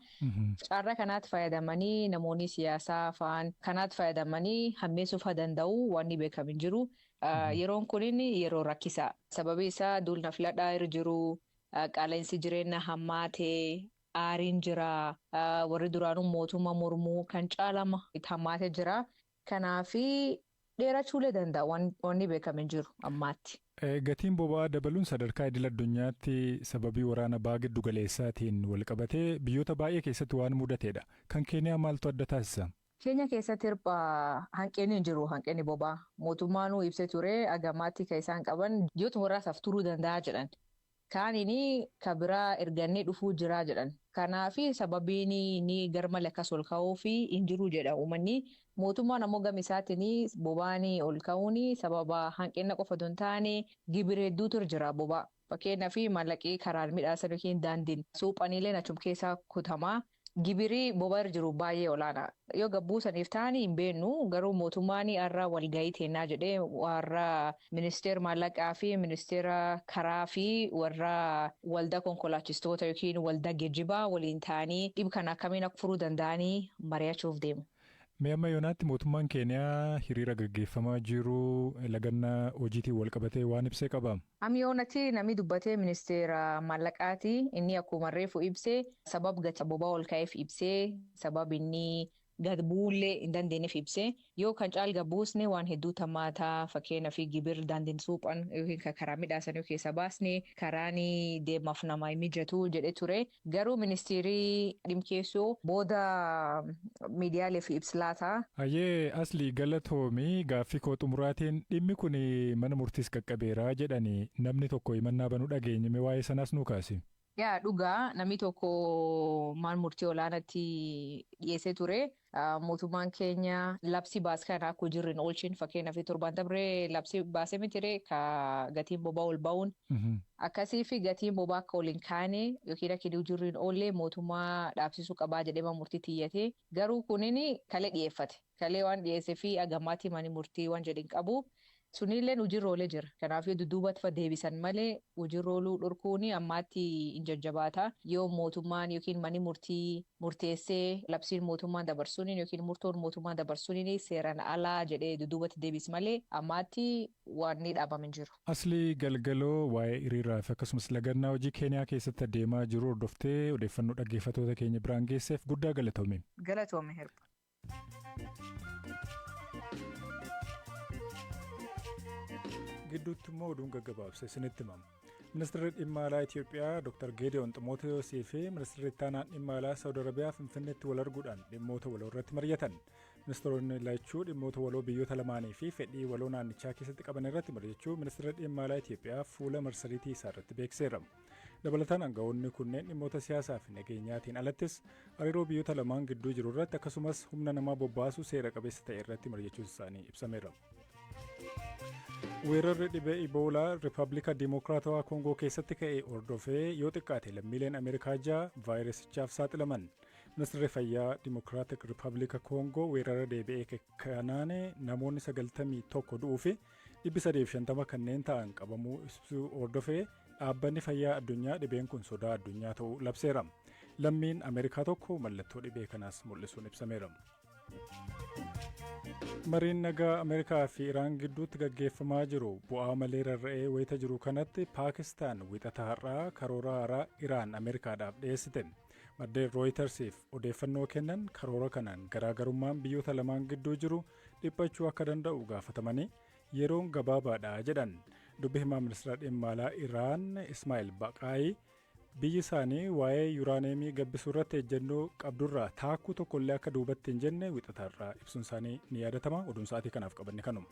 Carraa kanaatti fayyadamanii namoonni siyaasaa fa'aan kanaatti fayyadamanii hammeessuuf danda'u waan ni beekamu hin jiru. Yeroon kunin yeroo rakkisaa. Sababii isaa duulna filadhaa irra jiru qaala'insi jireenya hammaatee aariin jira warri duraanuu mootummaa mormuu kan caalama itti hammaatee jira. Kanaafi dheerachuulee danda'a wanni beekamu hin jiru ammaatti. Gatiin boba'aa dabaluun sadarkaa idil addunyaatti sababii waraana ba'aa giddu galeessaatiin walqabatee biyyoota baay'ee keessatti waan mudateedha. Kan Keeniyaa maaltu adda taasisa? Keenya keessatti hirphaa hanqinni hin jiru hanqinni boba'aa. Mootummaanuu ibsee ture agammaatti kan isaan qaban biyyoota waraasaaf turuu danda'a jedhan. Kaaniin kan biraa ergannee dhufuu jira jedhan. Kanaafi sababiin ni garmalee akkas ol ka'uu fi hin jiru jedha uummanni. Mootummaan ammoo gama isaatiin boba'aan ol ka'uun sababa hanqina qofa osoo hin taane gibira hedduutu jira boba'aa. Fakkeenyaaf maallaqii karaan midhaasan yookiin daandiin suuphaniilee achum keessaa kutamaa. Gibirri boba'aa jiru baay'ee olaanaa. Yoo gabbuusaniif ta'anii hin beeknu garuu mootummaan har'a walgahii teennaa jedhee warra ministeera maallaqaa fi ministeera karaa fi warra waldaa konkolaachistoota yookiin waldaa geejjibaa waliin ta'anii dhib kana akkamiin akka furuu danda'anii mari'achuuf deemu. Mee amma yoonaatti mootummaan Keeniyaa hiriira gaggeeffamaa jiru lagannaa hojiitiin walqabatee waan ibsee qabaa? Amma yoonatti namni dubbatee ministeera maallaqaati inni akkuma reefu ibsee sabab gatii boba'aa ol ka'eef ibsee sabab inni gad buullee hin dandeenyeef ibsee yoo kan caal gabbuusne waan hedduu tammaataa fakkeenyaaf gibir daandiin suuphan yookiin karaa midhaasan yoo keessa baasne karaan deemaaf nama mijatu jedhe ture garuu ministeerii dhimkeessoo booda miidiyaaleef ibslaata. Hayyee asli galatoomii gaaffii koo xumuraatiin dhimmi kun mana murtiis qaqqabeeraa jedhanii namni tokko himannaa banuu dhageenye waa'ee sanaas nu kaase. Yaa dhugaa namni tokko mana murtii olaanaatti dhiyeessee ture. Mootummaan keenya labsii baas kana akka hojiirra hin oolchin fakkeenyaaf torbaan dabree labsii baasee mitire ka gatiin boba'aa ol ba'uun akkasii fi gatiin boba'aa akka ol hin kaane yookiin akka hojiirra hin oolle mootummaa dhaabsisuu qabaa jedhee mana murtii tiyyate garuu kunin kalee dhiyeeffate kalee waan dhiyeessee fi agammaatti mana murtii waan jedhin qabu. Sunillee hojiirra oolee jira. Kanaafuu dudduubatti deebisan malee hojiirra ooluu dhorkuun ammaatti hin jajjabaata. Yoo mootummaan yookiin manni murtii murteessee labsiin mootummaan dabarsuun yookiin murtoon mootummaan dabarsuun seeraan alaa jedhee dudduubatti deebis malee ammaatti waan ni dhaabame hin jiru. Asli galgaloo waa'ee hiriiraa fi akkasumas lagannaa hojii Keeniyaa keessatti adeemaa jiru hordoftee odeeffannoo dhaggeeffattoota keenya biraan geesseef guddaa galatoome. Galatoome hirba. gidduutti immoo oduun gaggabaabsee isinitti himama. Ministeerri dhimma alaa Itoophiyaa Dr. Geediyoon Ximooteyoosii fi Ministeerri ittaanaan dhimma alaa Saawud Arabiyaa Finfinneetti wal arguudhaan dhimmoota waloo irratti mari'atan. Ministeeronni lachuu dhimmoota waloo biyyoota lamaanii fi fedhii waloo naannichaa keessatti qaban irratti mari'achuu Ministeerri dhimma alaa Itoophiyaa fuula marsariitii isaa irratti beeksiseera. Dabalataan aangawoonni kunneen dhimmoota siyaasaa fi nageenyaatiin alattis hariiroo biyyoota lamaan gidduu jiru irratti akkasumas humna namaa bobbaasuu seera qabeessa ta'e irratti mari'achuun isaanii ibsameera. Weerarri dhibee Iboolaa Rippaabilika Dimokiraatawaa Koongoo keessatti ka'e hordofee yoo xiqqaate lammiileen Ameerikaa 6 vaayirasichaaf saaxilaman. Ministeerri Fayyaa Dimokiraatik Rippaabilika Koongoo weerara deebi'ee kanaan namoonni 91 du'uu fi 350 kanneen ta'an qabamuu ibsuu hordofee dhaabbanni fayyaa addunyaa dhibeen kun sodaa addunyaa ta'uu labseera. Lammiin Ameerikaa tokko mallattoo dhibee kanaas mul'isuun ibsameera. Mariin nagaa Ameerikaa fi Iraan gidduutti gaggeeffamaa jiru bu'aa malee rarra'ee wayita jiru kanatti Paakistaan wixata har'aa karoora haaraa Iraan Ameerikaadhaaf dhiyeessite. Maddeen Rooyitersiif odeeffannoo kennan karoora kanaan garaagarummaan biyyoota lamaan gidduu jiru dhiphachuu akka danda'u gaafatamanii yeroon gabaabaadha jedhan. Dubbi himaa ministeera dhimma alaa Iraan Ismaa'il Baqaayii biyyi isaanii waa'ee yuuraaneemii gabbisuu irratti ejjennoo qabdurraa taakkuu tokkollee akka duubatti hin jenne wixataarraa ibsuun isaanii ni yaadatama. Oduun sa'aatii kanaaf qabanne kanuma.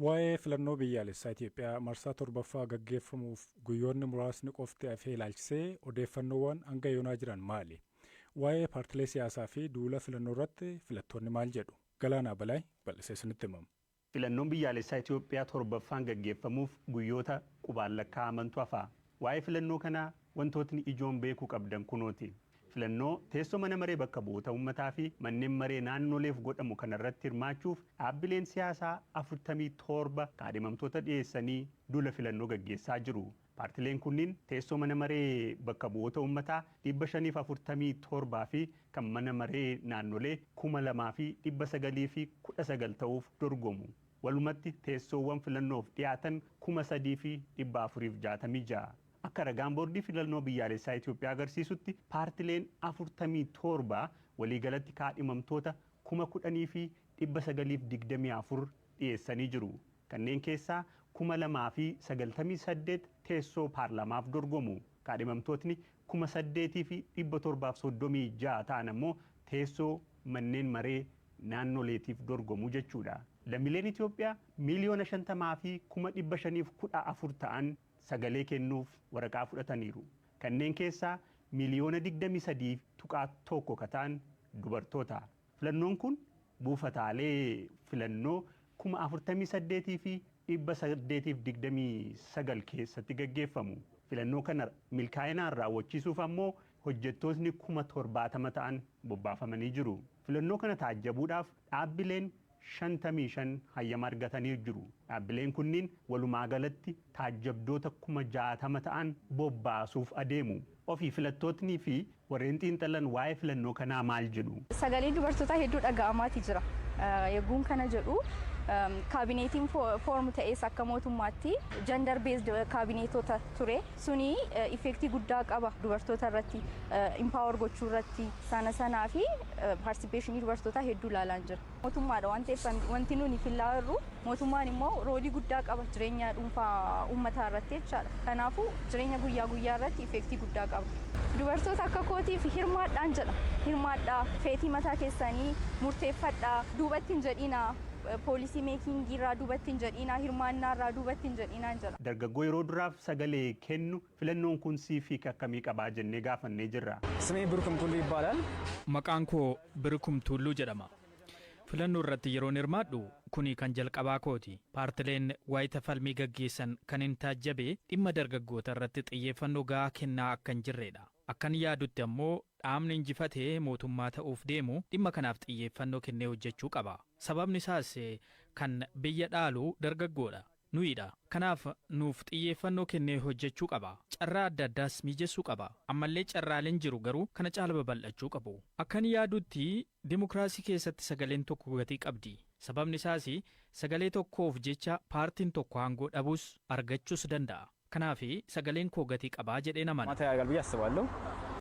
Waa'ee filannoo biyyaalessaa Itoophiyaa marsaa 7ffaa gaggeeffamuuf guyyoonni muraasni qofti hafee ilaalchisee odeeffannoowwan hanga yoonaa jiran maali? Waa'ee paartilee siyaasaa fi duula filannoo irratti filattoonni maal jedhu? Galaanaa Balaay bal'isee isinitti himamu. Filannoon biyyaalessaa Itoophiyaa 7ffaan gaggeeffamuuf guyyoota qubaan lakkaa'amantu hafa. Waa'ee filannoo kanaa wantootni ijoon beekuu qabdan kunooti. Filannoo teessoo mana maree bakka bu'oota uummataa fi manneen maree naannoleef godhamu kanarratti hirmaachuuf dhaabbileen siyaasaa 47 kaadhimamtoota dhiyeessanii duula filannoo gaggeessaa jiru. Paartileen kunniin teessoo mana maree bakka bu'oota uummataa 547 fi kan mana maree naannolee 2,919 ta'uuf dorgomu. Walumatti teessoowwan filannoof dhiyaatan 3,466. Akka ragaan boordii filannoo biyyaalessaa Itoophiyaa agarsiisutti paartileen 47 waliigalatti kaadhimamtoota 10,924 dhiyeessanii jiru. Kanneen keessaa 2,098 teessoo paarlamaaf dorgomu. Kaadhimamtootni 8,736 ta'an ammoo teessoo manneen maree naannoleetiif dorgomu jechuudha. Lammiileen Itoophiyaa miliyoona 50 fi 514 ta'an sagalee kennuuf waraqaa fudhataniiru. Kanneen keessaa miliyoona 23.1 kataan dubartoota. Filannoon kun buufataalee filannoo 48 fi 829 keessatti gaggeeffamu. Filannoo kana milkaa'inaan raawwachiisuuf ammoo hojjettootni 70,000 ta'an bobbaafamanii jiru. Filannoo kana taajjabuudhaaf dhaabbileen 55 hayyama argatanii jiru. Dhaabbileen kunniin walumaa galatti taajjabdoota 60,000 ta'an bobbaasuuf adeemu. Ofii filattootnii fi warreen xiinxalan waa'ee filannoo kanaa maal jedhu? Sagalee dubartootaa hedduu dhaga'amaati jira. Eeguun kana jedhu kaabineetiin foorm ta'es akka mootummaatti gender based kaabineetota ture suni effektii guddaa qaba dubartoota irratti empower gochuu irratti sanaa fi participation dubartootaa hedduu ilaalaan jira. Mootummaadha waan ta'eef wanti nuni filaa jirru mootummaan immoo roolii guddaa qaba jireenya dhuunfaa uummataa irratti jechaadha. Kanaafuu jireenya guyyaa guyyaa irratti effektii guddaa qaba. Dubartoota akka kootiif hirmaadhaan jedha. Hirmaadhaa feetii mataa keessanii murteeffadhaa duubatti hin jedhinaa. Poolisii meekingii irraa duubatti hin jedhinaa hirmaannaa irraa duubatti hin jedhinaa jedha. Dargaggoo yeroo duraaf sagalee kennu filannoon kun siif akkamii qabaa jennee gaafannee jirra. Simee Birkum Tulluu ይባላል. Maqaan koo Birkum Tulluu jedhama. Filannoo irratti yeroon hirmaadhu kuni kan jalqabaa kooti. Paartileen waayita falmii gaggeessan kan hin taajjabe dhimma dargaggoota irratti xiyyeeffannoo gahaa kennaa akka hin jirredha. Akkan yaadutti ammoo dhaabni injifatee mootummaa ta'uuf deemu dhimma kanaaf xiyyeeffannoo kennee hojjechuu qaba. Sababni isaas kan biyya dhaalu dargaggoodha. Nuyidha. Kanaaf nuuf xiyyeeffannoo kennee hojjechuu qaba. Carraa adda addaas mijeessuu qaba. Ammallee carraaleen jiru garuu kana caala babal'achuu qabu. Akkan yaadutti dimokiraasii keessatti sagaleen tokko gatii qabdi. Sababni isaas sagalee tokkoof jecha paartiin tokko aangoo dhabuus argachuus danda'a. Kanaaf sagaleen koo gatii qabaa jedhee namana.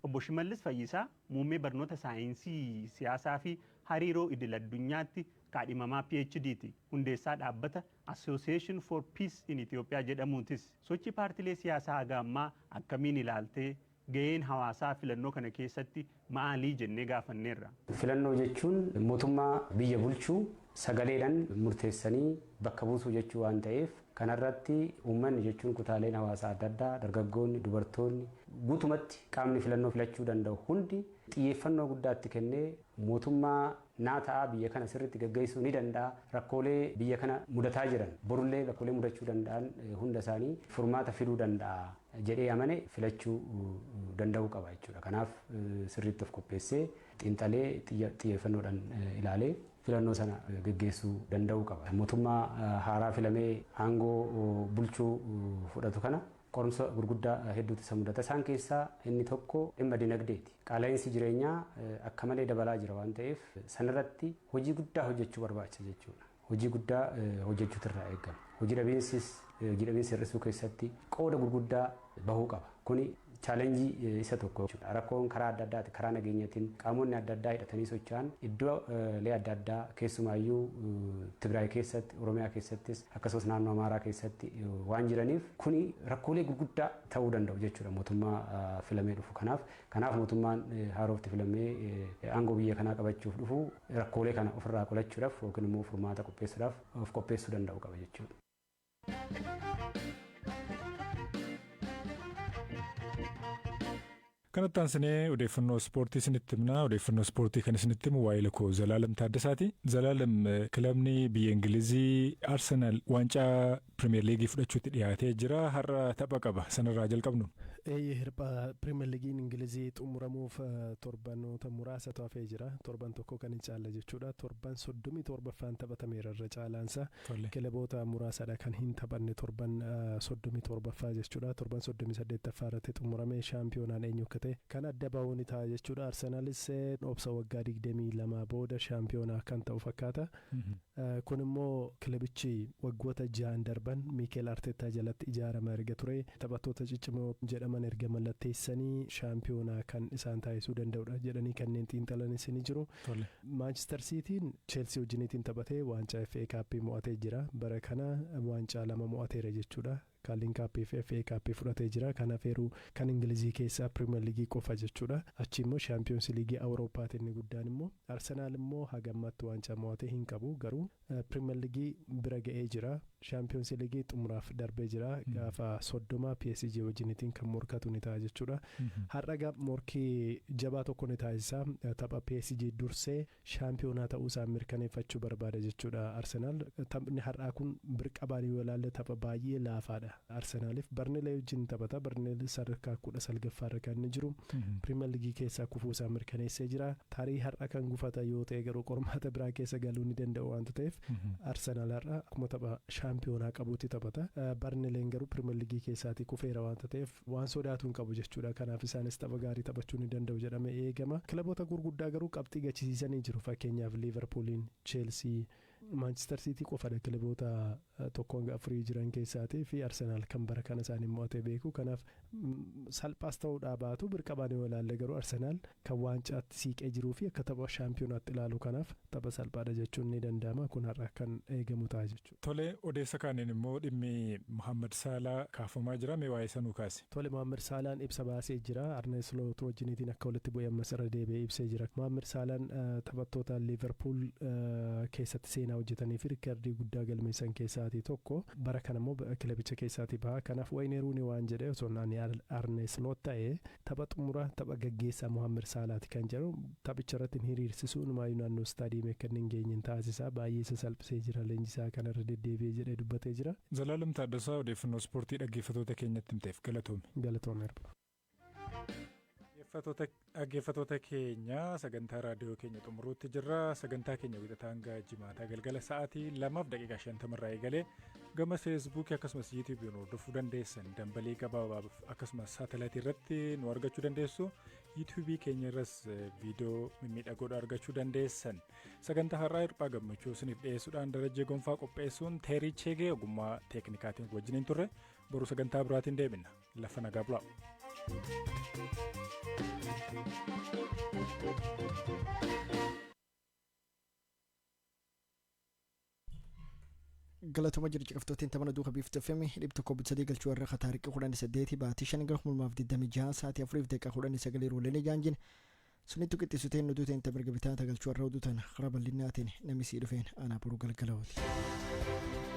Obbo Shimallis Fayyisaa muummee barnoota saayinsii siyaasaa fi hariiroo idil addunyaatti kaadhimamaa PhD'ti. Hundeessaa dhaabbata Association for Peace in Ethiopia jedhamuutis sochii paartilee siyaasaa haga ammaa akkamiin ilaaltee ga'een hawaasaa filannoo kana keessatti maalii jennee gaafanneerra. Filannoo jechuun mootummaa biyya bulchuu sagaleedhaan murteessanii bakka buusuu jechuu waan ta'eef kanarratti uummanni jechuun kutaaleen hawaasaa adda addaa dargaggoonni dubartoonni guutumatti qaamni filannoo filachuu danda'u hundi xiyyeeffannoo guddaatti kennee mootummaa naataa biyya kana sirriitti gaggeessuu ni danda'a rakkoolee biyya kana mudataa jiran borullee rakkoolee mudachuu danda'an hunda isaanii furmaata fiduu danda'a jedhee amane filachuu danda'uu qaba jechuudha. Kanaaf sirriitti of qopheessee xiinxalee xiyyeeffannoodhaan ilaalee filannoo sana gaggeessuu danda'uu qaba. Mootummaa haaraa filamee aangoo bulchuu fudhatu kana qorumsa gurguddaa hedduutu isa mudata. Isaan keessaa inni tokko dhimma dinagdeeti. Qaala'insi jireenyaa akka malee dabalaa jira waan ta'eef sanarratti hojii guddaa hojjechuu barbaachisa jechuudha. Hojii guddaa hojjechuutu irraa eegama. Hojii dhabiinsi hir'isuu keessatti qooda gurguddaa bahuu qaba. Kuni chaalenjii isa tokko jechuudha. Rakkoon karaa adda addaati karaa nageenyaatiin qaamonni adda addaa hidhatanii socho'an iddoolee adda addaa keessumaayyuu Tigraay keessatti Oromiyaa keessattis akkasumas naannoo Amaaraa keessatti waan jiraniif kuni rakkoolee gurguddaa ta'uu danda'u jechuudha mootummaa filamee dhufu. Kanaaf mootummaan haarofti filamee aangoo biyya kanaa qabachuuf dhufu rakkoolee kana ofirraa qolachuudhaaf yookiin immoo furmaata qopheessuudhaaf of qopheessuu danda'u qaba jechuudha. Kanatti aansinee odeeffannoo ispoortii isinitti himna. Odeeffannoo ispoortii kan isinitti himu waa'ee lakoo Zalaalam Taaddasaati. Zalaalam kilabni biyya Ingilizii Arsenaal waancaa Pirimeer Liigii fudhachuutti dhiyaatee jira. Har'a tapha qaba. Sanarraa jalqabnu. Hirphaa Pirimeer Liigiin Ingilizii xumuramuuf torbanoota muraasatu hafee jira. Torban tokko kan hin caalle jechuudha. Torban 37ffaan taphatameera irra caalaansa. Kilaboota muraasadha kan hin taphanne torban 37ffaa jechuudha. Torban 38ffaa irratti xumuramee shaampiyoonaan eenyu akka ta'e kan adda bahuun ta'a jechuudha. Arsenaalis obsa waggaa 22 booda shaampiyoonaa kan ta'u fakkaata. Kun immoo kilabichi waggoota 6 darban Mikel Arteta jalatti ijaarama erga ture. Taphattoota ciccimoo jedhaman erga mallatteessanii shaampiyoonaa kan isaan taasisuu danda'udha jedhanii kanneen xiinxalanis ni jiru. Manchester Cityin Chelsea wajjiniitiin taphatee waancaa FA Cup mo'atee jira. Bara kana waancaa 2 mo'ateera jechuudha. Kaaliin kaappii fi FA kaappii fudhatee jira. Kanaaf eeruu kan Ingilizii keessaa Pirimeer Liigii qofa jechuudha. Achi immoo Shaampiyoons Liigii Awuroopaati inni guddaan immoo. Arsenaal immoo hagammatti waancaa mo'atee hin qabu garuu Pirimeer Liigii bira ga'ee jira. Shaampiyoons Liigii xumuraaf darbee jira. Gaafa 30 PSG wajjiniitiin kan morkatu ni ta'a jechuudha. Har'a morkii jabaa tokko ni taasisa. Tapha PSG dursee shaampiyoonaa ta'uusaa mirkaneeffachuu barbaada jechuudha Arsenaal. Taphni har'aa kun birqabaan yoo ilaalle tapha baay'ee laafaadha. Arsenaaliif Barnelee wajjin taphata. Barnelee sadarkaa 19ffaarra kan inni jiru. Pirimeer Liigii keessaa kufuusaa mirkaneessee jira. Tarii har'a kan gufata yoo ta'e garuu qormaata biraa keessa galuu ni danda'u waanta ta'eef Arsenaal har'a akkuma tapha shaampiyoonaa qabuutti taphata. Barneleen garuu Pirimeer Liigii keessaatii kufeera waanta ta'eef waan sodaatu hin qabu jechuudha. Kanaaf isaanis tapha gaarii taphachuu ni danda'u jedhamee eegama. Kilaboota gurguddaa garuu qabxii gachisiisanii jiru. Fakkeenyaaf Liverpooliin, Chelsea, Manchester City qofadha kilaboota tokko hanga 4 jiran keessaatii fi Arsenaal kan bara kana isaanii mo'atee beeku. Kanaaf salphaas ta'uudhaa baatu birqabaan yoo ilaalle garuu Arsenaal kan waancatti siiqee jiruu fi akka tapha shaampiyonaatti ilaalu kanaaf tapha salphaadha jechuun ni danda'ama. Kun har'a kan eegamu ta'a jechuudha. Tole odeessa kaaniin immoo dhimmi Mohaammed Saalaa kaafamaa jira. Mee waa'ee sanuu kaase? Tole Mohaammed Saalaan ibsa baasee jira. Arne Sloot wajjiniitiin akka walitti bu'ee ammas irra deebi'ee ibsee jira. Mohaammed Saalaan taphattoota Liverpool keessatti seenaa hojjetanii fi riikardii guddaa galmeessan keessaatii tokko. Bara kana immoo kilabicha keessaatii baha. Kanaaf Wayne Rooney waan jedhe osoo Arne Sloot ta'ee tapha xumura tapha gaggeessaa Mohaammed Saalaati kan jedhu taphicha irratti hiriirsisuun maayyuu naannoo istaadiyeemii akka hin geenye taasisaa baay'ee isa salphisee jira. Leenjisaa kanarra deddeebi'ee jedhee dubbatee jira. Zalaalam Taaddasaa odeeffannoo ispoortii dhaggeeffattoota keenyatti himteef galatoomi. Galatoomeera. Dhaggeeffattoota keenya sagantaa raadiyoo keenya xumuruutti jirra. Sagantaa keenya wixataa hanga jimaataa galgala sa'aatii 2:50 irraa eegalee gama feesbuukii akkasumas yuutuubiin hordofuu dandeessan. Dambalii gabaabaaf akkasumas saatalaayitii irratti nu argachuu dandeessu. yuutuubii keenya irras viidiyoo mimmiidhagoodha argachuu dandeessan. Sagantaa har'aa hirphaa gammachuu isiniif dhiyeessuudhaan Darajjee Gonfaa qopheessuun Teerii Cheegee ogummaa teeknikaatiin wajjiniin turre. Boruu sagantaa biraatiin deebina. Lafa nagaa bulaa. galatuma jirti qaftootiin tapana duuka biiftuu femi dhibba tokko bitsadii galchuu warra kataariqi 18 baatii 5 gara 2026 sa'aatii 4 daqiiqaa 19 roolee jaanjin sunitti qixxisuteen nutuuteen tabarga bitaata galchuu warra oduutan karaa bal'inaatiin namisii dhufeen aanaa boruu galgalawooti.